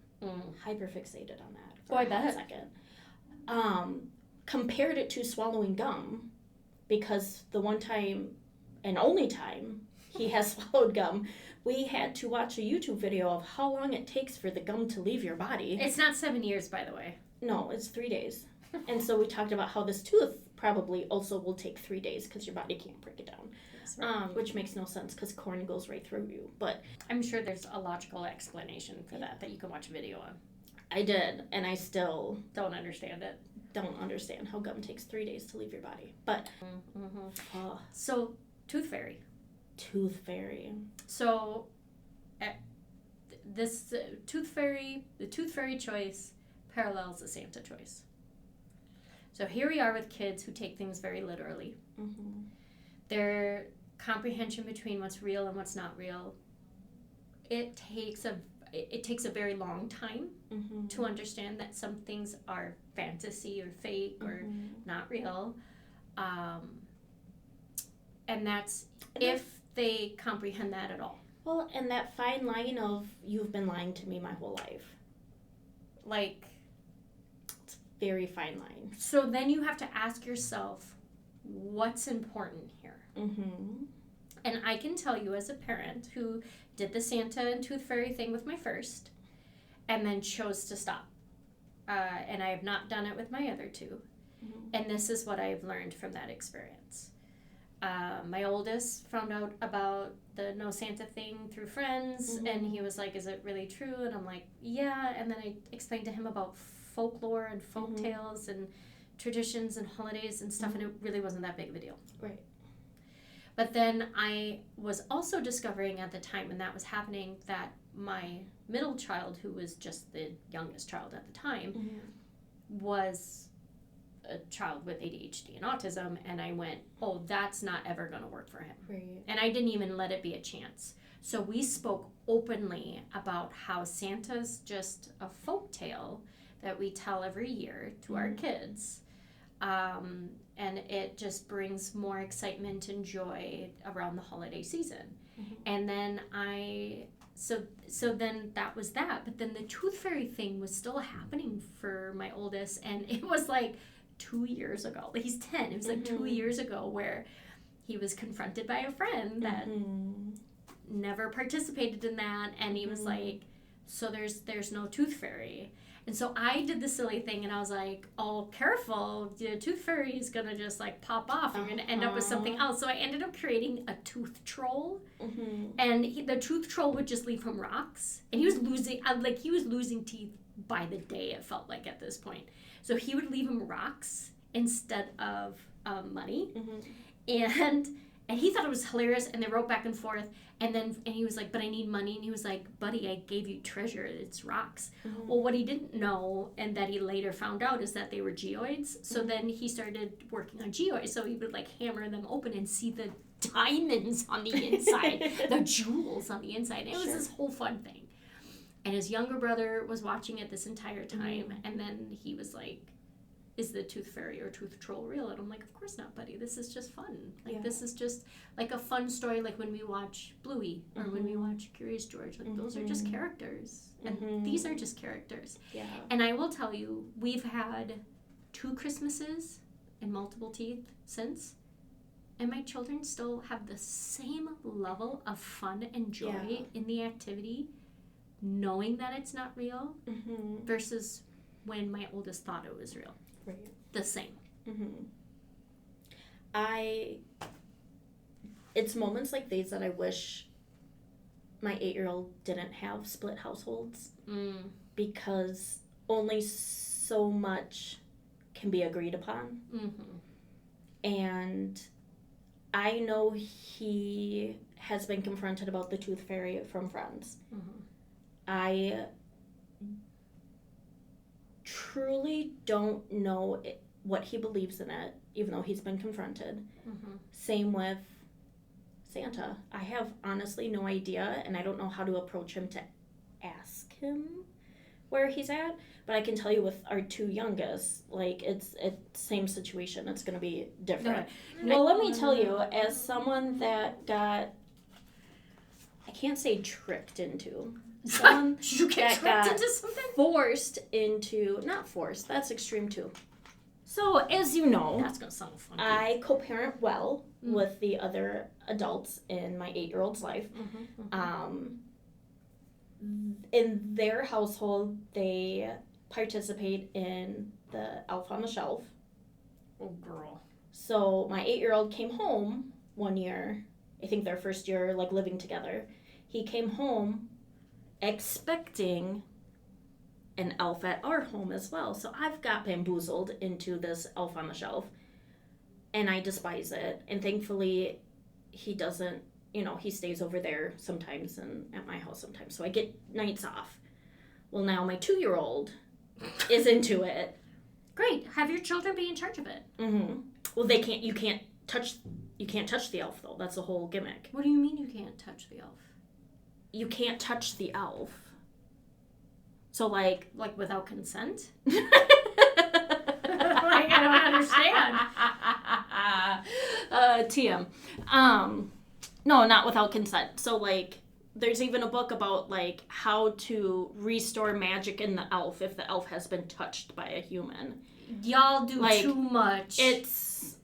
Hyperfixated on that for I a hot bet. second. Compared it to swallowing gum, because the one time and only time he has swallowed gum, we had to watch a YouTube video of how long it takes for the gum to leave your body. It's not 7 years, by the way. No, it's 3 days. And so we talked about how this tooth probably also will take 3 days because your body can't break it down. Right. Which makes no sense because corn goes right through you. But I'm sure there's a logical explanation for that you can watch a video on. I did, and I still don't understand it. Don't understand how gum takes 3 days to leave your body. But so tooth fairy. So this tooth fairy, the tooth fairy choice parallels the Santa choice. So here we are with kids who take things very literally. Their comprehension between what's real and what's not real, it takes a very long time to understand that some things are fantasy or fake or not real. And that's if they comprehend that at all. Well, and that fine line of you've been lying to me my whole life. Like, it's a very fine line. So then you have to ask yourself, what's important here? And I can tell you as a parent who did the Santa and Tooth Fairy thing with my first and then chose to stop. And I have not done it with my other two. And this is what I've learned from that experience. My oldest found out about the no Santa thing through friends, and he was like, is it really true? And I'm like, yeah. And then I explained to him about folklore and folk tales and traditions and holidays and stuff, and it really wasn't that big of a deal. Right. But then I was also discovering at the time when that was happening that my middle child, who was just the youngest child at the time, was a child with ADHD and autism, and I went, oh, that's not ever going to work for him. Right. And I didn't even let it be a chance. So we spoke openly about how Santa's just a folk tale that we tell every year to our kids. And it just brings more excitement and joy around the holiday season. And then so then that was that. But then the Tooth Fairy thing was still happening for my oldest, and it was like 2 years ago. He's 10. It was like 2 years ago where he was confronted by a friend that never participated in that, and he was like, so there's no Tooth Fairy. And so I did the silly thing, and I was like, oh, careful, the Tooth Fairy is going to just like pop off. You're going to end up with something else. So I ended up creating a tooth troll, and the tooth troll would just leave him rocks. And he was losing teeth by the day, it felt like at this point. So he would leave him rocks instead of money. And he thought it was hilarious, and they wrote back and forth, and he was like, but I need money, and he was like, buddy, I gave you treasure, it's rocks. Well, what he didn't know, and that he later found out, is that they were geoids. So then he started working on geoids, so he would like hammer them open and see the diamonds on the inside, the jewels on the inside. It was this whole fun thing. And his younger brother was watching it this entire time, and then he was like, is the Tooth Fairy or Tooth Troll real? And I'm like, of course not, buddy. This is just fun. Like, this is just like a fun story, like when we watch Bluey or when we watch Curious George. Like, those are just characters. And these are just characters. Yeah. And I will tell you, we've had 2 Christmases and multiple teeth since. And my children still have the same level of fun and joy in the activity, knowing that it's not real, versus when my oldest thought it was real. Right. The same. It's moments like these that I wish my 8-year-old didn't have split households, because only so much can be agreed upon. And I know he has been confronted about the Tooth Fairy from friends. I truly don't know what he believes in it, even though he's been confronted. Mm-hmm. Same with Santa. I have honestly no idea, and I don't know how to approach him to ask him where he's at. But I can tell you with our two youngest, like, it's same situation. It's going to be different. Well, let me tell you, as someone that got, I can't say tricked into, someone you get tricked into something? Forced into, not forced, that's extreme too. So, as you know, that's going to sound funny. I co-parent well with the other adults in my 8-year-old's life. In their household, they participate in the Elf on the Shelf. Oh, girl. So my 8-year-old came home one year, I think their first year, like, living together. He came home expecting an elf at our home as well. So I've got bamboozled into this Elf on the Shelf, and I despise it. And thankfully, he doesn't, he stays over there sometimes and at my house sometimes. So I get nights off. Well, now my 2-year-old is into it. Great. Have your children be in charge of it. Mm-hmm. Well, you can't touch the elf, though. That's the whole gimmick. What do you mean you can't touch the elf? You can't touch the elf. So, like without consent? I don't understand. TM. No, not without consent. So, like, there's even a book about, like, how to restore magic in the elf if the elf has been touched by a human. Y'all do too much. Too much. It's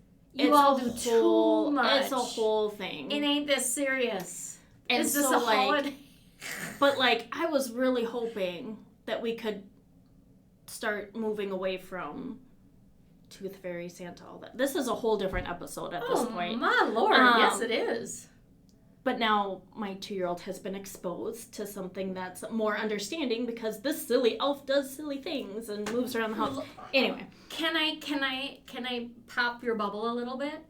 a whole thing. It ain't this serious. And it's just a holiday. But, like, I was really hoping that we could start moving away from Tooth Fairy, Santa, all that. This is a whole different episode at this point. Oh, my Lord. Yes, it is. But now my 2-year-old has been exposed to something that's more understanding because this silly elf does silly things and moves around the house. Anyway. Can I pop your bubble a little bit?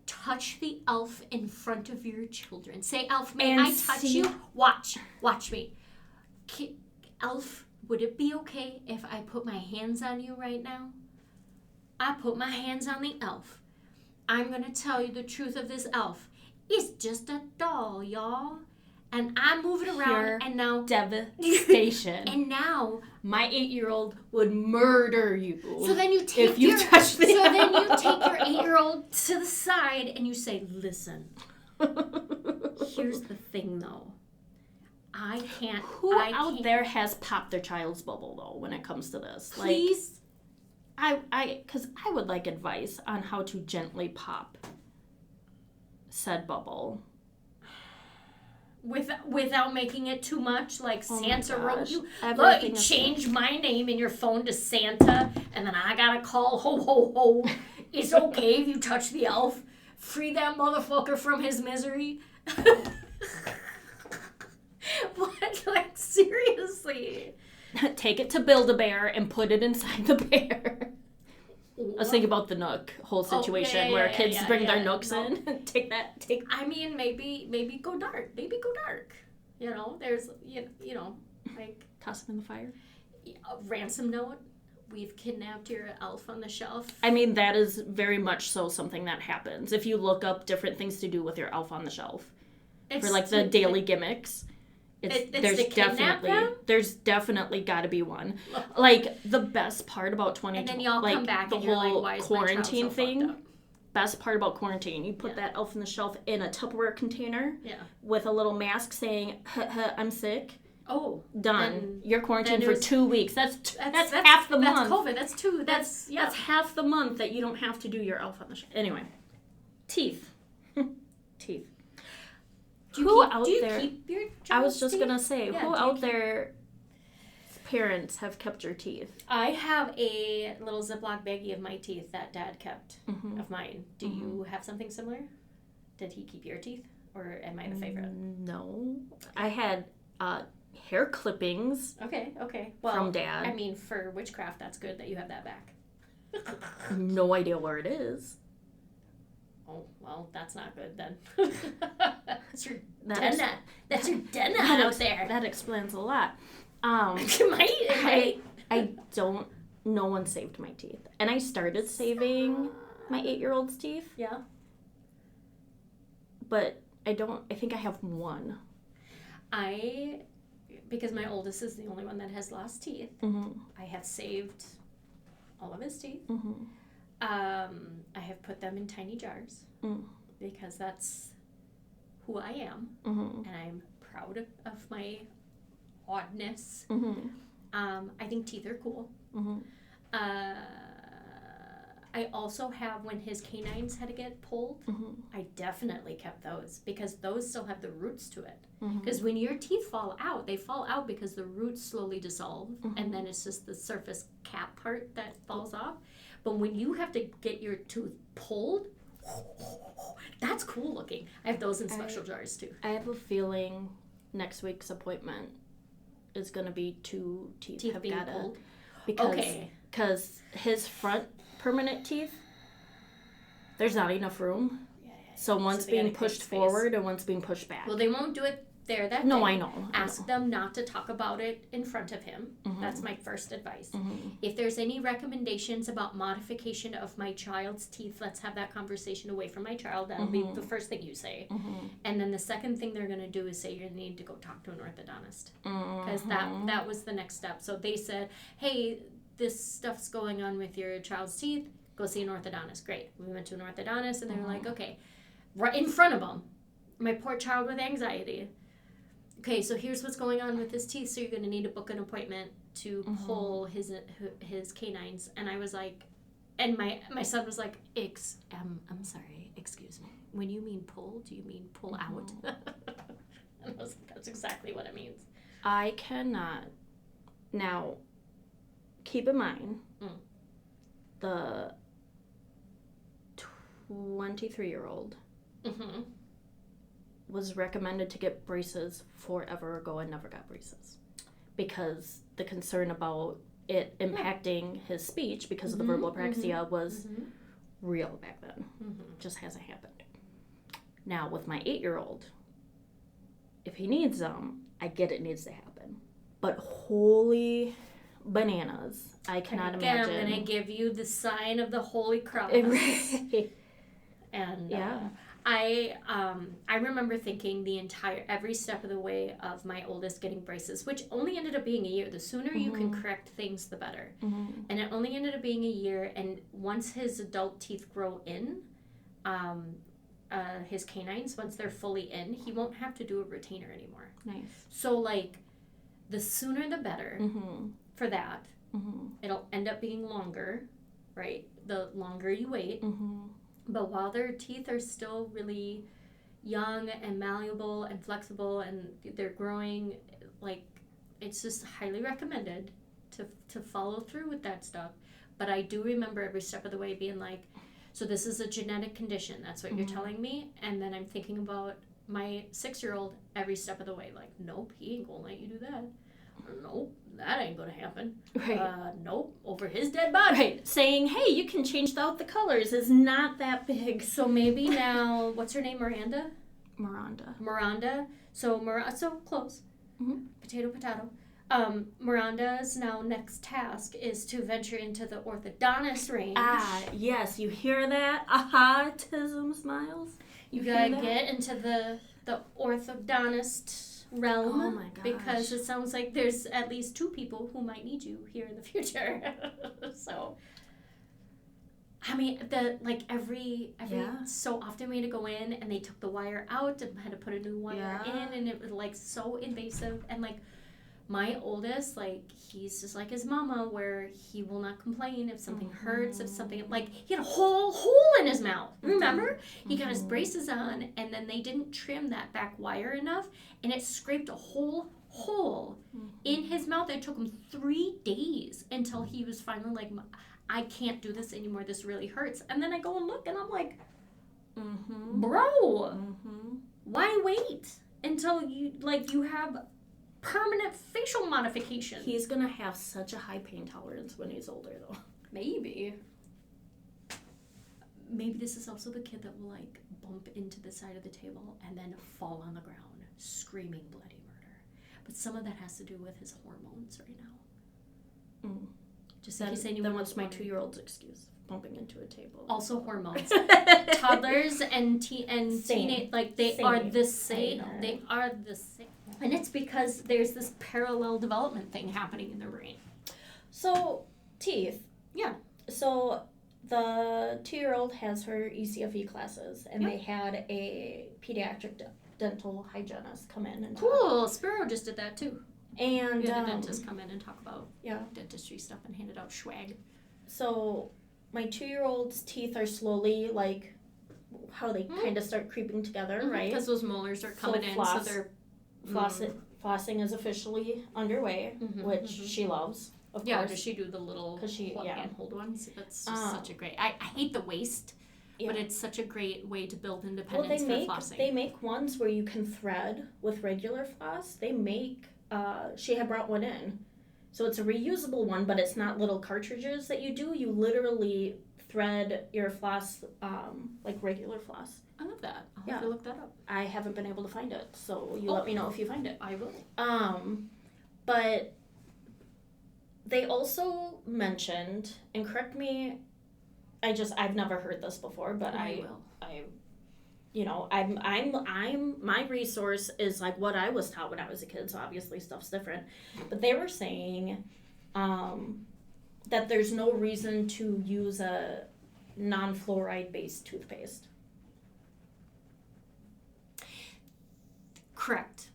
Touch the elf in front of your children. Say, elf, may I touch you? Watch me. Elf, would it be okay if I put my hands on you right now? I put my hands on the elf. I'm going to tell you the truth of this elf. It's just a doll, y'all. And I move it around, and now... devastation. And now... my 8-year-old would murder you. So then you take if you touch the elf. then you take your 8-year-old to the side, and you say, listen. Here's the thing, though. I can't... Who out there has popped their child's bubble, though, when it comes to this? Please? Because I would like advice on how to gently pop said bubble. Without making it too much, like Santa wrote you. Look, you changed my name in your phone to Santa, and then I got a call, ho, ho, ho. It's okay if you touch the elf. Free that motherfucker from his misery. What? Like, seriously? Take it to Build-A-Bear and put it inside the bear. I was thinking about the Nook whole situation where kids bring their Nooks in. Take that. I mean, maybe go dark. Maybe go dark. There's, like... Toss them in the fire. A ransom note. We've kidnapped your elf on the shelf. I mean, that is very much so something that happens. If you look up different things to do with your elf on the shelf. For, like, the daily gimmicks. There's definitely got to be one. Like, the best part about 2020, and then y'all come back the and whole you're like, why is quarantine my child so thing. Best part about quarantine, you put that elf on the shelf in a Tupperware container with a little mask saying, I'm sick. Oh, done. You're quarantined for 2 weeks. That's half the month. That's COVID. That's half the month that you don't have to do your elf on the shelf. Anyway, teeth. Do you keep your I was just going to say, yeah, who out there parents have kept your teeth? I have a little Ziploc baggie of my teeth that Dad kept of mine. Do you have something similar? Did he keep your teeth? Or am I the favorite? No. I had hair clippings. Okay. Well, from Dad. I mean, for witchcraft, that's good that you have that back. No idea where it is. Oh, well, that's not good then. That's your denna out there. That explains a lot. It might. I don't no one saved my teeth. And I started saving my 8-year-old's teeth, Yeah. but I think I have one. Because my oldest is the only one that has lost teeth, I have saved all of his teeth. I have put them in tiny jars because that's who I am, and I'm proud of my oddness. I think teeth are cool. I also have, when his canines had to get pulled, I definitely kept those because those still have the roots to it. Because when your teeth fall out, they fall out because the roots slowly dissolve, and then it's just the surface cap part that falls off. But when you have to get your tooth pulled, that's cool looking. I have those in special jars too. I have a feeling next week's appointment is going to be 2 teeth have being gotta, pulled. Because his front permanent teeth, there's not enough room. So one's being pushed forward and one's being pushed back. Well, they won't do it there that No, day. I know. Ask them not to talk about it in front of him. That's my first advice. If there's any recommendations about modification of my child's teeth, let's have that conversation away from my child. That'll be the first thing you say. And then the second thing they're going to do is say you need to go talk to an orthodontist. Because that was the next step. So they said, hey, this stuff's going on with your child's teeth. Go see an orthodontist. Great. We went to an orthodontist and they were like, okay, right in front of them. My poor child with anxiety. Okay, so here's what's going on with his teeth. So you're going to need to book an appointment to pull his canines. And I was like, and my son was like, I'm sorry, excuse me. When you mean pull, do you mean pull out? And I was like, that's exactly what it means. I cannot. Now, keep in mind, the 23-year-old was recommended to get braces forever ago and never got braces because the concern about it impacting his speech because of the verbal apraxia was real back then. Just hasn't happened. Now with my 8-year-old, if he needs them, I get it needs to happen. But holy bananas, I cannot imagine. I'm gonna give you the sign of the Holy Cross. And I remember thinking every step of the way of my oldest getting braces, which only ended up being a year. The sooner you can correct things, the better. And it only ended up being a year. And once his adult teeth grow in, his canines, once they're fully in, he won't have to do a retainer anymore. Nice. So like, the sooner the better for that. It'll end up being longer, right? The longer you wait. But while their teeth are still really young and malleable and flexible and they're growing, like, it's just highly recommended to follow through with that stuff. But I do remember every step of the way being like, so this is a genetic condition. That's what you're telling me. And then I'm thinking about my 6-year-old every step of the way. Like, nope, he ain't gonna let you do that. Nope, that ain't gonna happen. Right. Nope, over his dead body. Right. Saying, hey, you can change out the colors is not that big. So maybe now, what's her name, Miranda? Miranda. So close. Potato. Miranda's now next task is to venture into the orthodontist range. Yes, you hear that? Autism smiles. You gotta get into the orthodontist realm. Oh my gosh. Because it sounds like there's at least 2 people who might need you here in the future. So, I mean, every so often we had to go in and they took the wire out and had to put a new wire in, and it was like so invasive. And like my oldest, like, he's just like his mama, where he will not complain if something hurts, if something, like, he had a whole hole in his mouth, remember? He got his braces on, and then they didn't trim that back wire enough, and it scraped a whole hole in his mouth. It took him 3 days until he was finally like, I can't do this anymore, this really hurts. And then I go and look, and I'm like, bro, why wait until you have permanent facial modification? He's gonna have such a high pain tolerance when he's older, though. Maybe this is also the kid that will like bump into the side of the table and then fall on the ground screaming bloody murder. But some of that has to do with his hormones right now. Just in case anyone then was what's my wondering. 2-year-old's excuse? Bumping into a table. Also hormones. Toddlers and teenage, like they are the same. They are the same. And it's because there's this parallel development thing happening in their brain. So, teeth. Yeah. So, the 2-year-old has her ECFE classes, and they had a pediatric dental hygienist come in and talk. Cool. Sparrow just did that too. And we had a dentist come in and talk about yeah, dentistry stuff and handed out swag. So, my 2-year-old's teeth are slowly, like, how they kind of start creeping together, right? Because those molars are coming in, so they're... Flossing is officially underway, which she loves, of course. Yeah, does she do the little yeah. handhold ones? That's just such a great... I hate the waste, but it's such a great way to build independence for flossing. They make ones where you can thread with regular floss. They make... she had brought one in. So it's a reusable one, but it's not little cartridges that you do. You literally thread your floss like regular floss. I love that. I'll have to look that up. I haven't been able to find it, so you let me know if you find it. I will. But they also mentioned, and correct me, I've never heard this before, but I will. I'm my resource is like what I was taught when I was a kid, so obviously stuff's different. But they were saying that there's no reason to use a non-fluoride based toothpaste. Correct.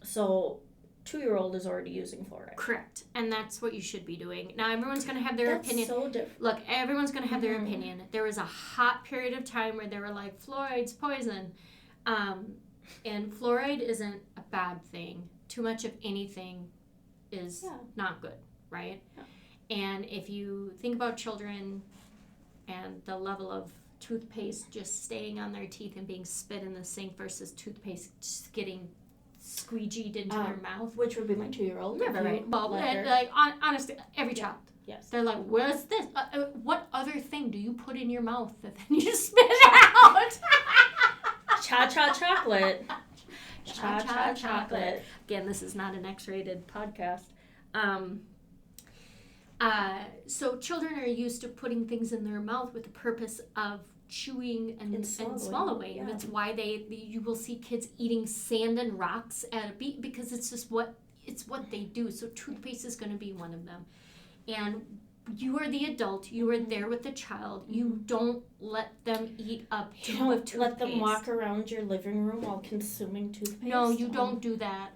So 2-year-old is already using fluoride. Correct. And that's what you should be doing. Now, everyone's going to have their opinion. That's so different. Look, everyone's going to have their opinion. There was a hot period of time where they were like, fluoride's poison. And fluoride isn't a bad thing. Too much of anything is not good, right? Yeah. And if you think about children and the level of toothpaste just staying on their teeth and being spit in the sink versus toothpaste just getting squeegeed into their mouth. Which would be my 2-year-old. Right. Well, honestly, every child. Yes. They're like, what's this? What other thing do you put in your mouth that then you spit out? Cha-cha chocolate. Cha-cha chocolate. Again, this is not an X-rated podcast. So children are used to putting things in their mouth with the purpose of chewing and swallowing. Yeah. That's why you will see kids eating sand and rocks at a beat because it's just what they do. So toothpaste is going to be one of them. And you are the adult. You are there with the child. You don't let them eat up tube of toothpaste. Let them walk around your living room while consuming toothpaste. No, you don't do that.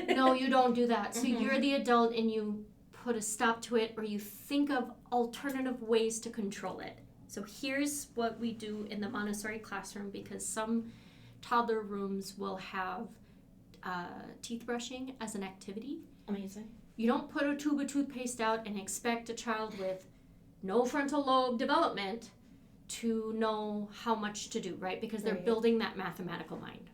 No, you don't do that. So you're the adult and you put a stop to it or you think of alternative ways to control it. So here's what we do in the Montessori classroom because some toddler rooms will have teeth brushing as an activity. Amazing. You don't put a tube of toothpaste out and expect a child with no frontal lobe development to know how much to do, right? Because they're building that mathematical mind.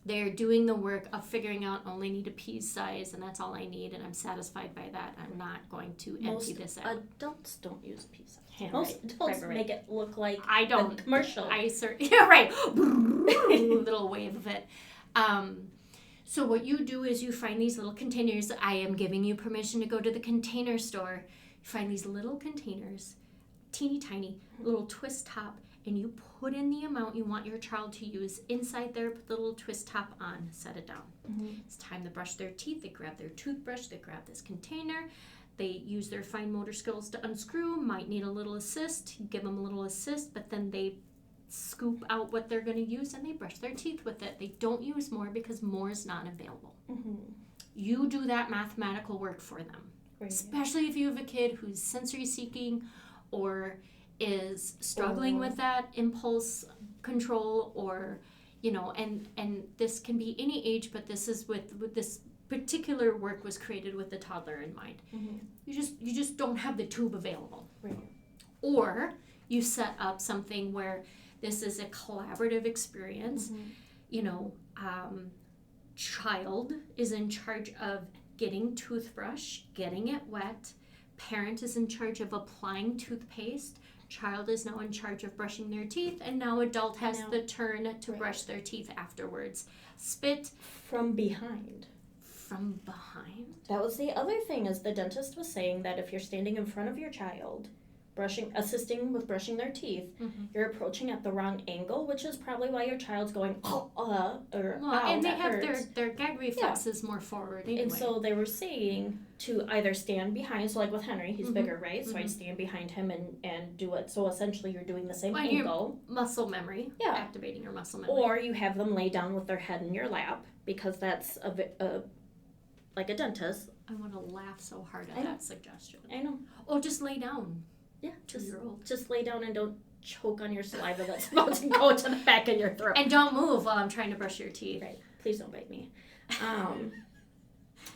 They're doing the work of figuring out only need a pea size and that's all I need and I'm satisfied by that. I'm not going to empty this out. Adults don't use pea size. Most adults make it look like I don't. The commercial. Yeah, right. Little wave of it. So what you do is you find these little containers. I am giving you permission to go to the container store. You find these little containers, teeny tiny, little twist top, and you put in the amount you want your child to use inside there, put the little twist top on, set it down. It's time to brush their teeth. They grab their toothbrush, they grab this container, they use their fine motor skills to unscrew, might need a little assist, you give them a little assist, but then they scoop out what they're going to use and they brush their teeth with it. They don't use more because more is not available. You do that mathematical work for them, especially if you have a kid who's sensory seeking or is struggling with that impulse control or, and this can be any age, but this is with this particular work was created with the toddler in mind. You just don't have the tube available. Or you set up something where this is a collaborative experience. Child is in charge of getting toothbrush, getting it wet. Parent is in charge of applying toothpaste. Child is now in charge of brushing their teeth, and now adult has the turn to brush their teeth afterwards. Spit from behind. from behind? That was the other thing, is the dentist was saying that if you're standing in front of your child, assisting with brushing their teeth, you're approaching at the wrong angle, which is probably why your child's going, or ow, and they that have hurts. their gag reflexes more forward anyway. And so they were saying to either stand behind, so like with Henry, he's bigger, right? So I'd stand behind him and do it. So essentially you're doing the same angle. Muscle memory. Yeah. Activating your muscle memory. Or you have them lay down with their head in your lap, because that's like a dentist. I want to laugh so hard at that suggestion. I know. Oh, just lay down. Yeah, Two-year-old. just lay down and don't choke on your saliva that's about to go to the back of your throat. And don't move while I'm trying to brush your teeth. Right. Please don't bite me.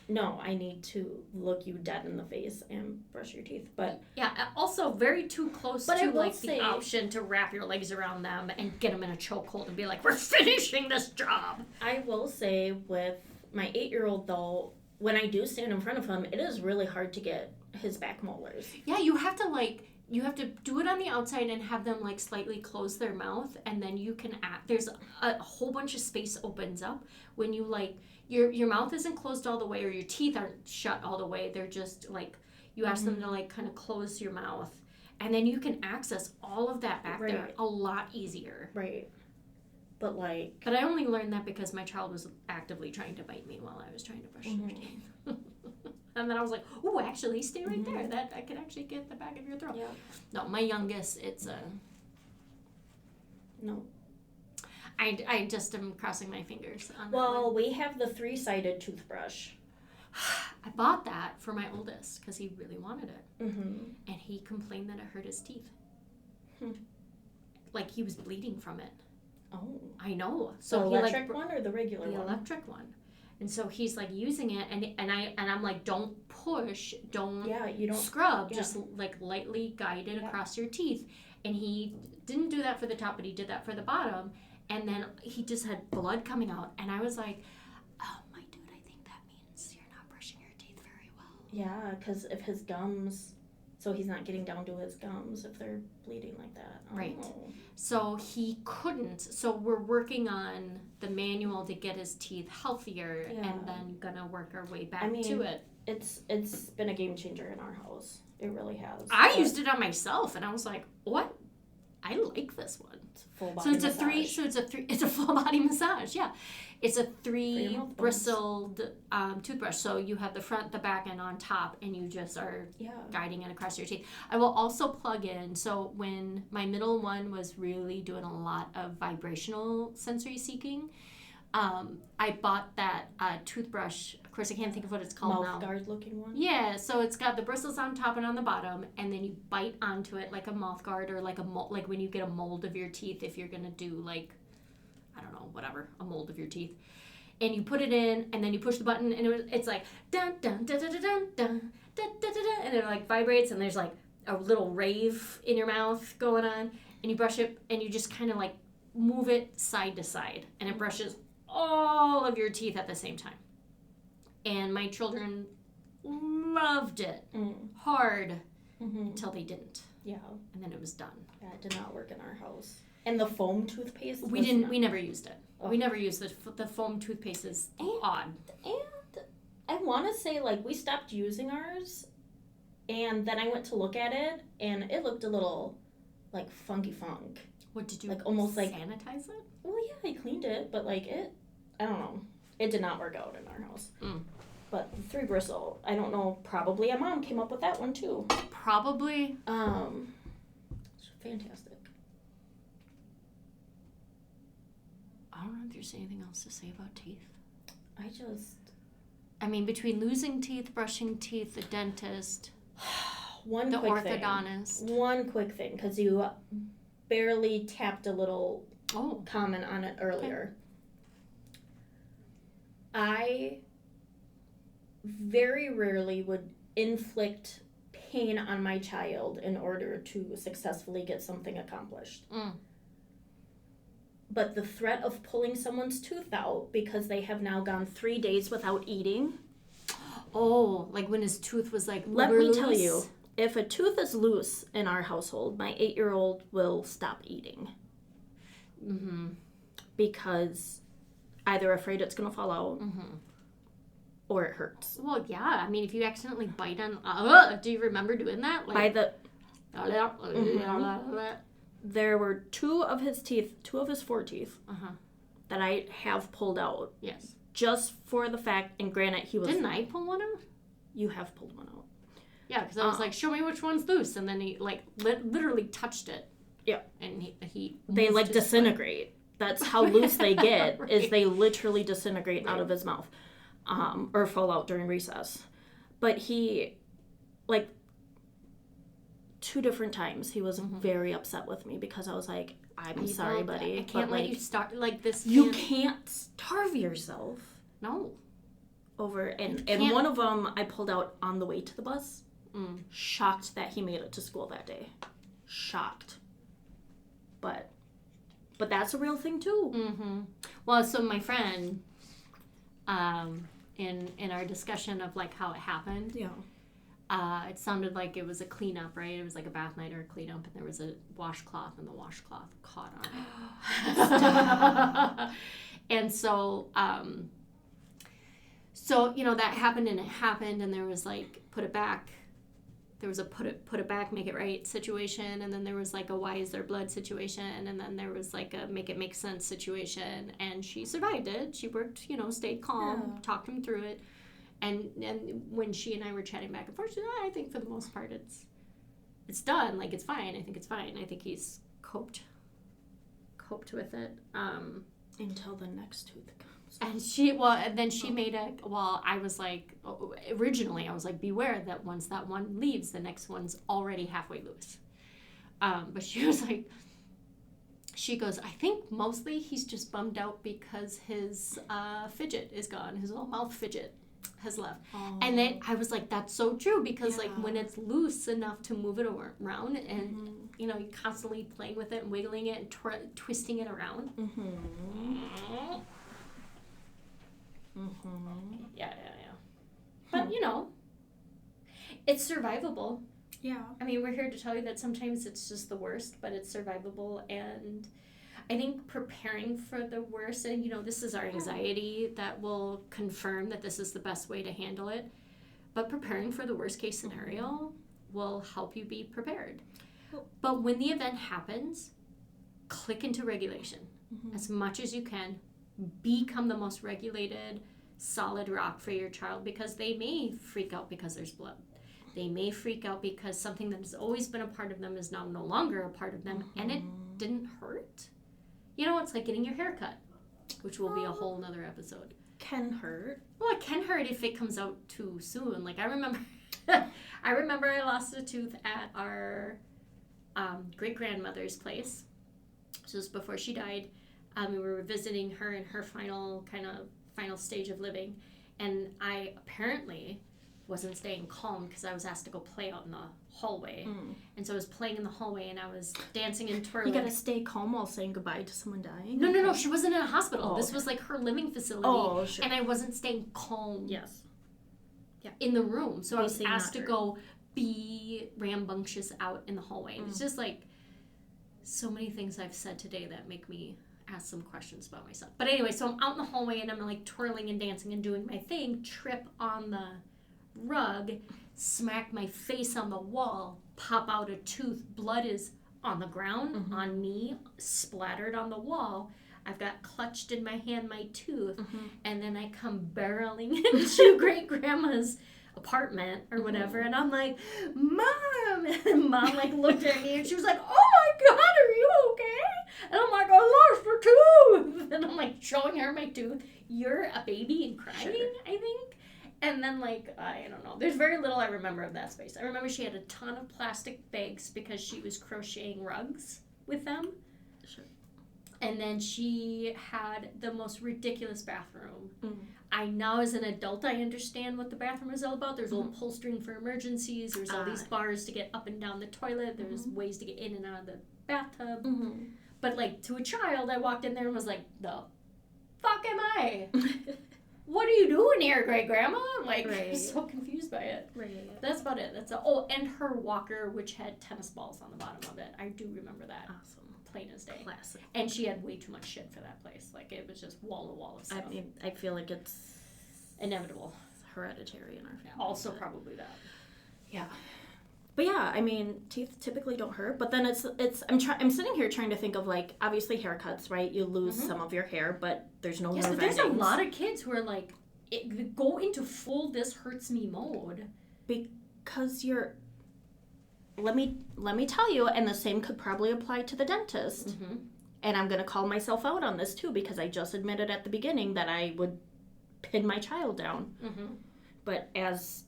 No, I need to look you dead in the face and brush your teeth. But yeah, also very too close but to like the option to wrap your legs around them and get them in a chokehold and be like, we're finishing this job. I will say with my 8-year-old though, when I do stand in front of him, it is really hard to get his back molars. Yeah, you have to do it on the outside and have them like slightly close their mouth, and then you can there's a whole bunch of space opens up when you like your mouth isn't closed all the way, or your teeth aren't shut all the way. They're just like, you ask them to like kind of close your mouth, and then you can access all of that back there a lot easier. Right. But I only learned that because my child was actively trying to bite me while I was trying to brush their teeth. And then I was like, oh, actually, stay right there. That I can actually get the back of your throat. Yeah. No, my youngest, it's a... No. I just am crossing my fingers on that Well, one. we have the 3-sided toothbrush. I bought that for my oldest because he really wanted it. Mm-hmm. And he complained that it hurt his teeth. Hmm. Like he was bleeding from it. Oh. I know. So the electric one or the regular one? The electric one. And so he's like using it, and I'm like, don't push, don't you don't scrub, just like lightly guide it across your teeth. And he didn't do that for the top, but he did that for the bottom. And then he just had blood coming out, and I was like, oh my dude, I think that means you're not brushing your teeth very well. Yeah, because if his gums, so he's not getting down to his gums if they're bleeding like that. Oh. Right. So he couldn't. So we're working on the manual to get his teeth healthier, and then gonna work our way back to it. It's been a game changer in our house. It really has. I used it on myself, and I was like, what? I like this one. It's full body massage. It's a full body massage. Yeah, it's a 3 bristled toothbrush. So you have the front, the back, and on top, and you just are guiding it across your teeth. I will also plug in. So when my middle one was really doing a lot of vibrational sensory seeking, I bought that toothbrush. Of course, I can't think of what it's called now. Mouth guard looking one? Yeah, so it's got the bristles on top and on the bottom, and then you bite onto it like a mouth guard, or like like when you get a mold of your teeth, if you're gonna do like, I don't know, whatever, a mold of your teeth. And you put it in, and then you push the button, and it's like dun dun dun dun dun dun dun dun dun dun, and it like vibrates, and there's like a little rave in your mouth going on, and you brush it, and you just kind of like move it side to side, and it brushes all of your teeth at the same time. And my children loved it hard until they didn't. Yeah. And then it was done. Yeah, it did not work in our house. And the foam toothpaste? We never used it. Oh. We never used the foam toothpaste is odd. And I want to say, like, we stopped using ours, and then I went to look at it, and it looked a little, like, funky funk. What did you, like, almost like sanitize it? Well, yeah, I cleaned it, but, like, I don't know. It did not work out in our house. But the 3 bristle, I don't know, probably a mom came up with that one too. Probably. It's fantastic. I don't know if there's anything else to say about teeth. I mean, between losing teeth, brushing teeth, the dentist, the orthodontist. One quick thing, because you barely tapped a little comment on it earlier. Okay. I very rarely would inflict pain on my child in order to successfully get something accomplished. But the threat of pulling someone's tooth out because they have now gone 3 days without eating. Oh, like when his tooth was like Let me tell you, if a tooth is loose in our household, my 8-year-old will stop eating. Because either afraid it's going to fall out, or it hurts. Well, yeah. I mean, if you accidentally bite on... do you remember doing that? By the... Mm-hmm. There were two of his 4 teeth that I have pulled out. Yes. Just for the fact, and granted, he was... Didn't I pull one out? You have pulled one out. Yeah, because I was like, show me which one's loose. And then he, like, literally touched it. Yeah. And he they, like, disintegrate. That's how loose they get, right. is they literally disintegrate out of his mouth. Or fall out during recess. But he, like, 2 different times, he was very upset with me because I was like, I'm sorry, buddy. I can't let you start, like, this. You can't starve yourself. No. Over, and one of them I pulled out on the way to the bus. Shocked that he made it to school that day. Shocked. But that's a real thing too. Mm-hmm. Well, so my friend, in our discussion of like how it happened, it sounded like it was a cleanup, right? It was like a bath night or a cleanup, and there was a washcloth, and the washcloth caught on it. And so, that happened, and it happened, and there was like put it back. There was a put it back, make it right situation, and then there was like a why is there blood situation, and then there was like a make it make sense situation, and she survived it. She worked, stayed calm, talked him through it, and when she and I were chatting back and forth, she said, I think for the most part it's done, like it's fine. I think it's fine. I think he's coped with it. Until the next tooth comes. And then she made I was like, originally I was like, beware that once that one leaves, the next one's already halfway loose. But she was like, she goes, I think mostly he's just bummed out because his fidget is gone. His little mouth fidget has left. Oh. And then I was like, that's so true, because like when it's loose enough to move it around and you're constantly playing with it and wiggling it and twisting it around. Yeah. But it's survivable. Yeah. I mean, we're here to tell you that sometimes it's just the worst, but it's survivable. And I think preparing for the worst, and this is our anxiety that will confirm that this is the best way to handle it. But preparing for the worst case scenario will help you be prepared. But when the event happens, click into regulation as much as you can. Become the most regulated, solid rock for your child, because they may freak out because there's blood. They may freak out because something that has always been a part of them is now no longer a part of them, and it didn't hurt. It's like getting your hair cut, which will be a whole nother episode. Can hurt. Well, it can hurt if it comes out too soon. Like I remember I lost a tooth at our great-grandmother's place. This was before she died. We were visiting her in her final stage of living, and I apparently wasn't staying calm because I was asked to go play out in the hallway, and so I was playing in the hallway and I was dancing and twirling. You gotta stay calm while saying goodbye to someone dying? No, she wasn't in a hospital. This was like her living facility. Oh, sure. And I wasn't staying calm. Yes. Yeah. In the room, so I was asked to go be rambunctious out in the hallway. And it's just like so many things I've said today that make me ask some questions about myself. But anyway, so I'm out in the hallway and I'm like twirling and dancing and doing my thing, trip on the rug, smack my face on the wall, pop out a tooth, blood is on the ground, on me, splattered on the wall. I've got clutched in my hand my tooth, and then I come barreling into great-grandma's apartment or whatever, and I'm like, Mom! And Mom like looked at me and she was like, oh my God, are you okay? And I'm like, I lost a tooth! And I'm like showing her my tooth. You're a baby and crying, I think. And then like, I don't know. There's very little I remember of that space. I remember she had a ton of plastic bags because she was crocheting rugs with them. Sure. And then she had the most ridiculous bathroom. I now, as an adult, I understand what the bathroom is all about. There's old upholstering for emergencies. There's all these bars to get up and down the toilet. There's ways to get in and out of the bathtub. But, like, to a child, I walked in there and was like, the fuck am I? What are you doing here, great-grandma? I'm like, I'm so confused by it. Right. That's about it. And her walker, which had tennis balls on the bottom of it. I do remember that. Awesome. Plain as day. Classic. And she had way too much shit for that place. Like, it was just wall to wall of stuff. I mean, I feel like it's inevitable. hereditary in our family. Also probably that. Yeah. But yeah, I mean, teeth typically don't hurt, but then I'm sitting here trying to think of, like, obviously haircuts, right? You lose some of your hair, but there's no nerve there's endings. a lot of kids who are like, go into full this hurts me mode. Because let me tell you, and the same could probably apply to the dentist. Mm-hmm. And I'm going to call myself out on this too, because I just admitted at the beginning that I would pin my child down. Mm-hmm. But as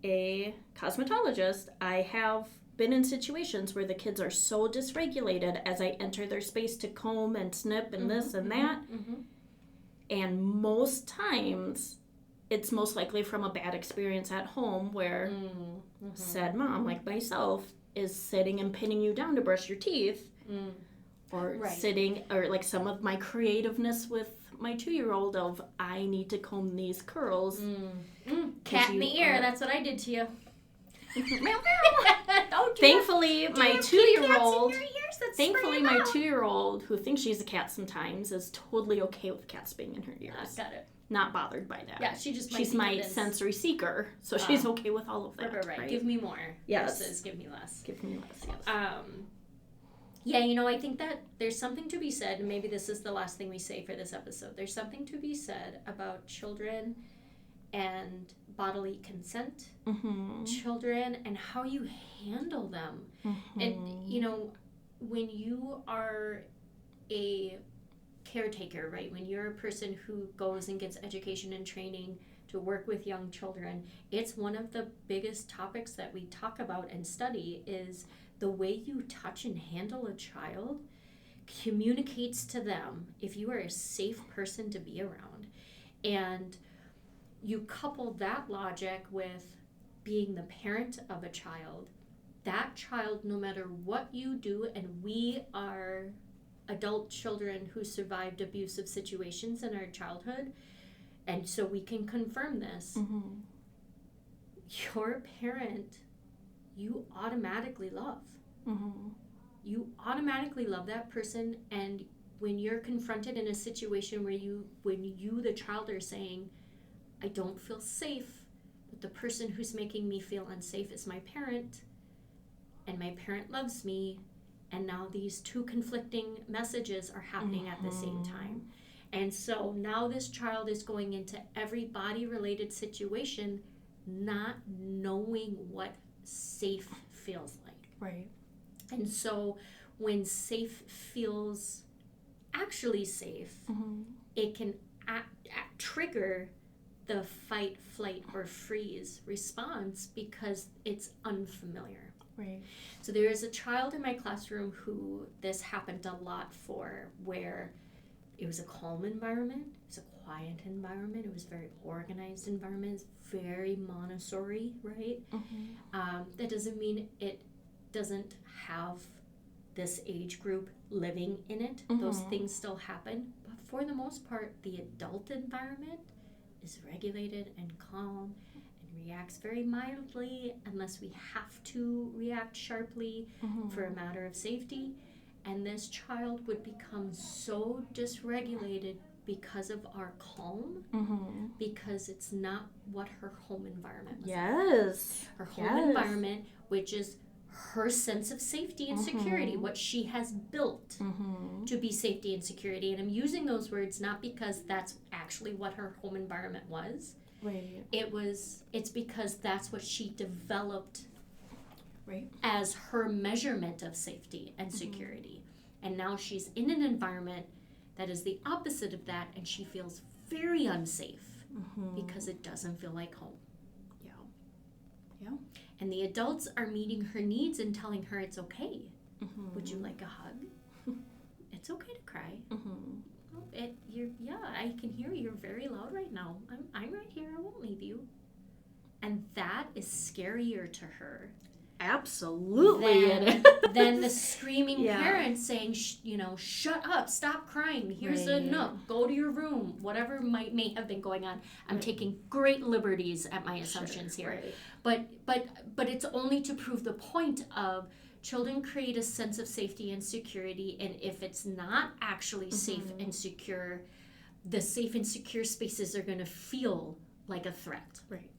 a cosmetologist, I have been in situations where the kids are so dysregulated as I enter their space to comb and snip and this and that. Mm-hmm. And most times, it's most likely from a bad experience at home where said mom, like myself, is sitting and pinning you down to brush your teeth. Or sitting, or like some of my creativeness with my 2-year-old of, I need to comb these curls. Cat in the ear, that's what I did to you. Thankfully, my 2-year-old, my out. 2-year-old, who thinks she's a cat sometimes, is totally okay with cats being in her ears. Got it. Not bothered by that. Yeah, she's my sensory seeker, so she's okay with all of that. Right. Give me more. Yes. Versus give me less. Give me less, yes. Yeah, you know, I think that there's something to be said, and maybe this is the last thing we say for this episode. There's something to be said about children and bodily consent, children, and how you handle them. And, you know, when you are a caretaker, right, when you're a person who goes and gets education and training to work with young children, it's one of the biggest topics that we talk about and study is the way you touch and handle a child communicates to them if you are a safe person to be around. And you couple that logic with being the parent of a child, that child, no matter what you do, and we are adult children who survived abusive situations in our childhood, and so we can confirm this, your parent, you automatically love. You automatically love that person, and when you're confronted in a situation where when you, the child, are saying, I don't feel safe, but the person who's making me feel unsafe is my parent, and my parent loves me, and now these two conflicting messages are happening at the same time. And so now this child is going into every body-related situation not knowing what safe feels like. Right. And so when safe feels actually safe, it can trigger the fight, flight, or freeze response because it's unfamiliar. Right. So there is a child in my classroom who this happened a lot for, where it was a calm environment, it was a quiet environment, it was a very organized environment, it's very Montessori, right? That doesn't mean it doesn't have this age group living in it. Those things still happen, but for the most part, the adult environment is regulated and calm and reacts very mildly unless we have to react sharply for a matter of safety. And this child would become so dysregulated because of our calm, because it's not what her home environment was. Yes. Her home environment, which is her sense of safety and security, what she has built to be safety and security. And I'm using those words not because that's actually what her home environment was. Right. It's because that's what she developed right. as her measurement of safety and security. And now she's in an environment that is the opposite of that, and she feels very unsafe because it doesn't feel like home. Yeah. And the adults are meeting her needs and telling her it's okay. Would you like a hug? It's okay to cry. I can hear you're very loud right now. I'm right here. I won't leave you. And that is scarier to her. Absolutely. Than the screaming parents saying, shut up, stop crying. Here's a nook. Go to your room. Whatever may have been going on. I'm taking great liberties at my assumptions here. Right. But it's only to prove the point of children create a sense of safety and security, and if it's not actually safe and secure, the safe and secure spaces are going to feel like a threat. Right.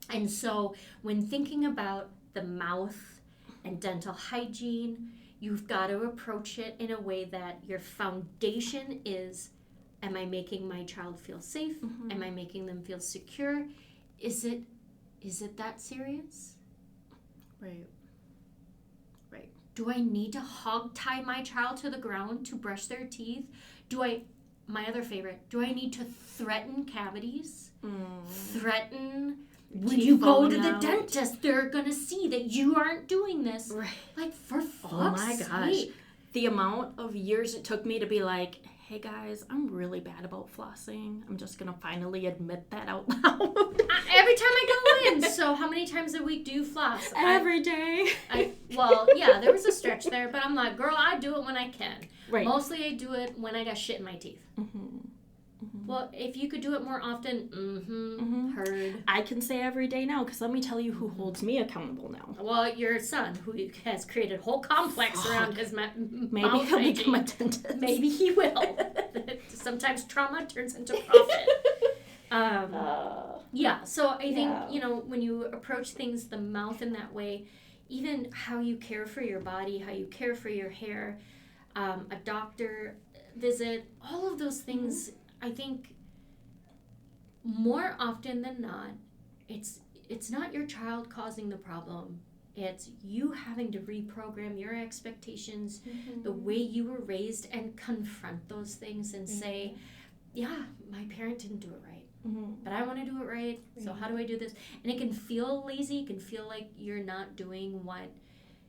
And so when thinking about the mouth and dental hygiene, you've got to approach it in a way that your foundation is, am I making my child feel safe? Am I making them feel secure? Is it that serious? Right. Do I need to hog tie my child to the ground to brush their teeth? My other favorite, do I need to threaten cavities? Threaten when you go to the dentist, they're going to see that you aren't doing this. Right. Like, for fuck's Oh my gosh. sake. The amount of years it took me to be like, hey guys, I'm really bad about flossing. I'm just going to finally admit that out loud. Every time I go in. So how many times a week do you floss? Every day. Well, yeah, there was a stretch there, but I'm like, girl, I do it when I can. Right. Mostly I do it when I got shit in my teeth. Well, if you could do it more often, heard. I can say every day now, because let me tell you who holds me accountable now. Well, your son, who has created a whole complex around his Maybe he'll become a dentist. Maybe he will. Sometimes trauma turns into profit. Yeah, so I think, when you approach things, the mouth in that way, even how you care for your body, how you care for your hair, a doctor visit, all of those things, I think more often than not, it's not your child causing the problem. It's you having to reprogram your expectations, the way you were raised, and confront those things and say, yeah, my parent didn't do it right. But I want to do it right, so how do I do this? And it can feel lazy, it can feel like you're not doing what,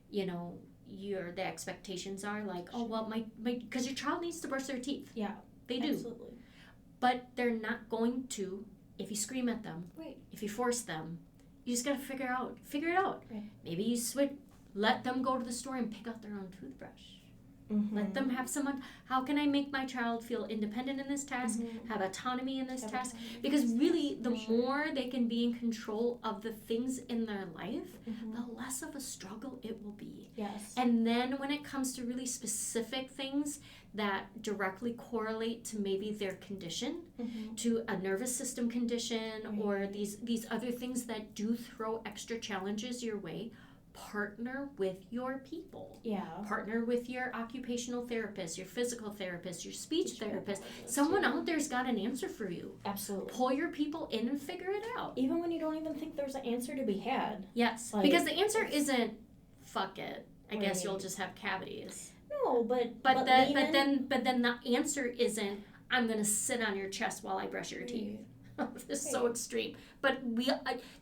the expectations are, like, oh, well, my because your child needs to brush their teeth. Yeah. They do. Absolutely. But they're not going to if you scream at them. Right. If you force them. You just got to figure it out. Right. Maybe you let them go to the store and pick out their own toothbrush. Let them have someone. How can I make my child feel independent in this task, have autonomy in this task? Because really, the more they can be in control of the things in their life, the less of a struggle it will be. Yes. And then when it comes to really specific things that directly correlate to maybe their condition, to a nervous system condition, or these other things that do throw extra challenges your way, partner with your people. Yeah. Partner with your occupational therapist, your physical therapist, your speech therapist. Someone out there's got an answer for you. Absolutely. Pull your people in and figure it out. Even when you don't even think there's an answer to be had. Yes. Because the answer isn't fuck it. I guess you'll just have cavities. No, but then the answer isn't I'm gonna sit on your chest while I brush your teeth. This is so extreme. But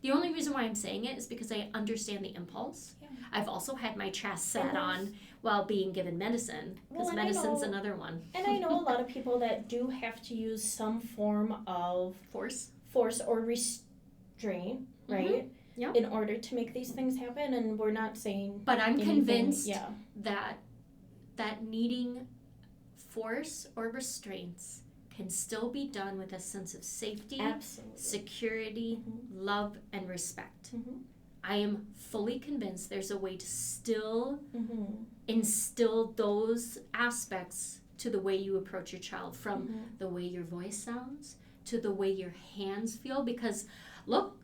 the only reason why I'm saying it is because I understand the impulse. Yeah. I've also had my chest sat on while being given medicine, because medicine's another one. And I know a lot of people that do have to use some form of force or restraint, right? Yep. In order to make these things happen, and we're not saying. But I'm convinced that needing force or restraints can still be done with a sense of safety, security, love, and respect. I am fully convinced there's a way to still instill those aspects to the way you approach your child, from the way your voice sounds to the way your hands feel. Because, look,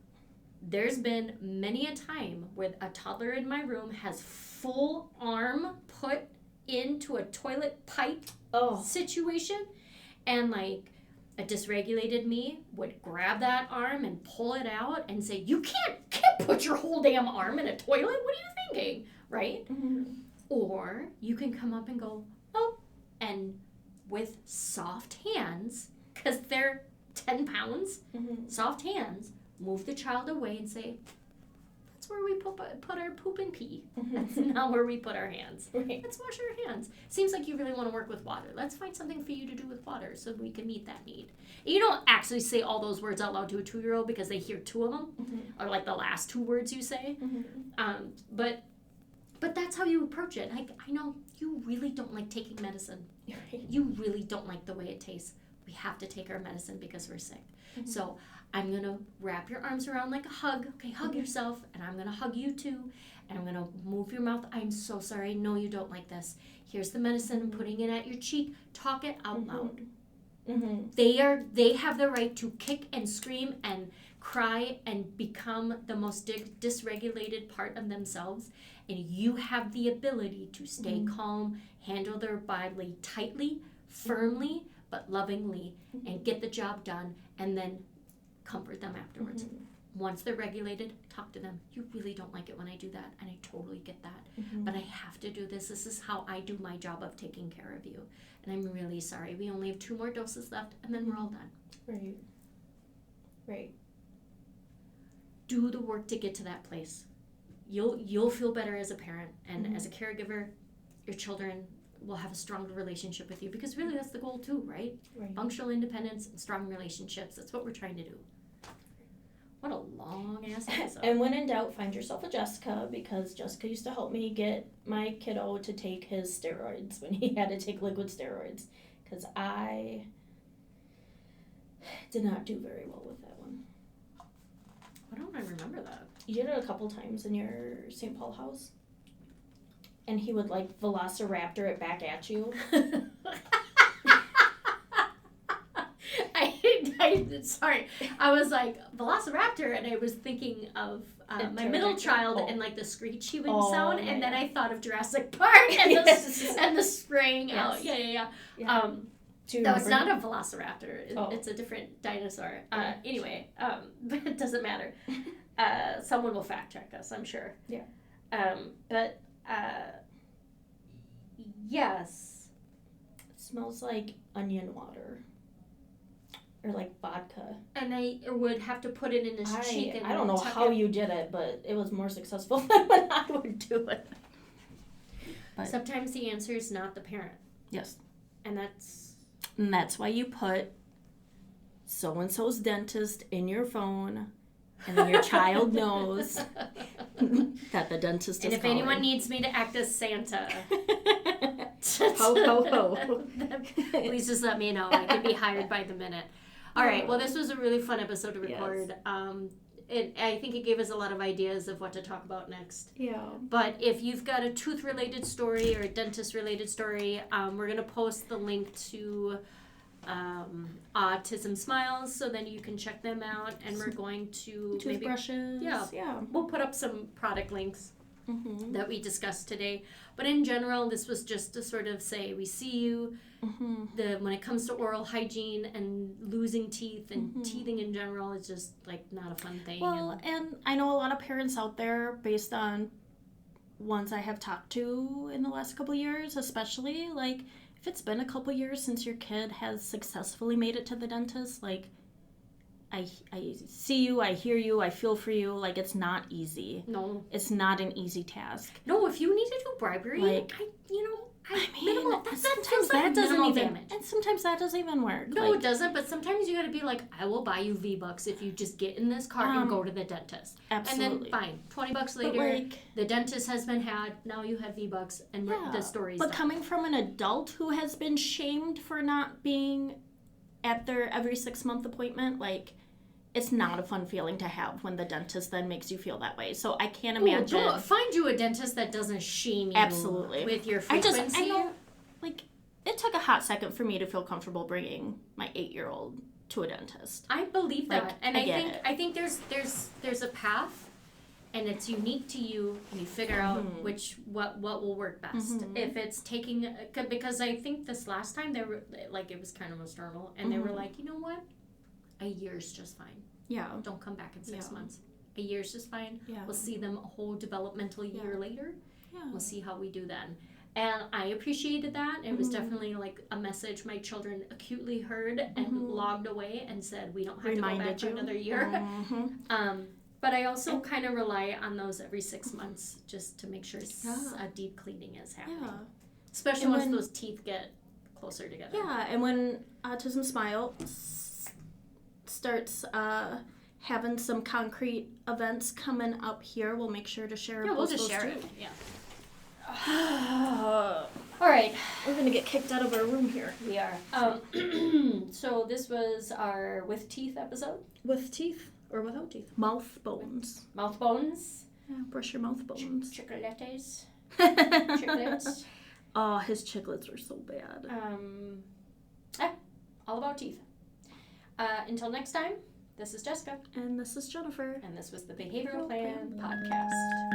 there's been many a time where a toddler in my room has full arm put into a toilet pipe situation, and like a dysregulated me would grab that arm and pull it out and say, you can't put your whole damn arm in a toilet. What are you thinking? Right? Or you can come up and go, oh, and with soft hands, because they're 10 pounds, soft hands, move the child away and say, that's where we put our poop and pee. That's not where we put our hands. Let's wash our hands. Seems like you really want to work with water. Let's find something for you to do with water so we can meet that need. And you don't actually say all those words out loud to a 2-year-old because they hear 2 of them, or like the last 2 words you say. But that's how you approach it. I know you really don't like taking medicine. You really don't like the way it tastes. We have to take our medicine because we're sick. So I'm going to wrap your arms around like a hug. Okay, hug yourself, and I'm going to hug you too. And I'm going to move your mouth. I'm so sorry. No, you don't like this. Here's the medicine. I'm putting it at your cheek. Talk it out loud. Mm-hmm. They have the right to kick and scream and cry and become the most dysregulated part of themselves, and you have the ability to stay calm, handle their body tightly, firmly, but lovingly, and get the job done, and then comfort them afterwards. Once they're regulated, talk to them. You really don't like it when I do that, and I totally get that. But I have to do this. This is how I do my job of taking care of you. And I'm really sorry. We only have 2 more doses left, and then we're all done. Right. Right. Do the work to get to that place. You'll feel better as a parent, and as a caregiver, your children will have a stronger relationship with you, because really that's the goal too, right? Functional independence and strong relationships. That's what we're trying to do. What a long ass episode. And when in doubt, find yourself a Jessica, because Jessica used to help me get my kiddo to take his steroids when he had to take liquid steroids, because I did not do very well with that one. Why don't I remember that? You did it a couple times in your St. Paul house, and he would like velociraptor it back at you. Sorry, I was like Velociraptor, and I was thinking of my middle child and like the screech he would sound, and then I thought of Jurassic Park and and the spraying out. Yeah. No, it's not a Velociraptor. It's a different dinosaur. Anyway, but it doesn't matter. Someone will fact check us, I'm sure. Yeah. But yes. It smells like onion water. Or like vodka. And I would have to put it in his cheek. And I don't know how you did it, but it was more successful than when I would do it. But sometimes the answer is not the parent. Yes. And that's why you put so-and-so's dentist in your phone, and then your child knows that the dentist is calling. And if anyone needs me to act as Santa... ho, ho, ho. Please just let me know. I can be hired by the minute. All right. Well, this was a really fun episode to record. Yes. I think it gave us a lot of ideas of what to talk about next. Yeah. But if you've got a tooth-related story or a dentist-related story, we're going to post the link to Autism Smiles, so then you can check them out. And we're going to toothbrushes. Yeah. We'll put up some product links. That we discussed today. But in general, this was just to sort of say, we see you. When it comes to oral hygiene and losing teeth and teething in general, it's just like not a fun thing. Well, and I know a lot of parents out there, based on ones I have talked to in the last couple of years, especially, like, if it's been a couple of years since your kid has successfully made it to the dentist, like, I see you, I hear you, I feel for you. Like, it's not easy. No. It's not an easy task. No, if you need to do bribery, like, sometimes that doesn't even damage. And sometimes that doesn't even work. No, it doesn't, but sometimes you gotta be like, I will buy you V-Bucks if you just get in this car and go to the dentist. Absolutely. And then, fine, $20 later, the dentist has been had, now you have V-Bucks, and the story's done. But coming from an adult who has been shamed for not being at their every 6-month appointment, like, it's not a fun feeling to have when the dentist then makes you feel that way. So I can't imagine. Find you a dentist that doesn't shame you. Absolutely. With your frequency. I know, like, it took a hot second for me to feel comfortable bringing my 8-year-old to a dentist. I believe that. Like, and I think there's a path, and it's unique to you, and you figure out what will work best. If it's taking, because I think this last time they were like, it was kind of almost normal, and they were like, you know what, a year's just fine. Yeah. Don't come back in 6 months. A year's just fine. Yeah. We'll see them a whole developmental year later. Yeah. We'll see how we do then. And I appreciated that. It was definitely like a message my children acutely heard and logged away and said, we don't have to go back for another year. But I also kind of rely on those every 6 months just to make sure a deep cleaning is happening. Yeah. Especially once those teeth get closer together. Yeah, and when Autism Smile starts having some concrete events coming up here, we'll make sure to share. Yeah, we'll just share it. Yeah. All right, we're gonna get kicked out of our room here. We are. So this was our with teeth episode. With teeth or without teeth? Mouth bones. Mouth bones. Yeah, brush your mouth bones. Chiclettes. Chiclets. Oh, his chiclets were so bad. All about about teeth. Until next time, this is Jessica. And this is Jennifer. And this was the Behavioral Plan Podcast.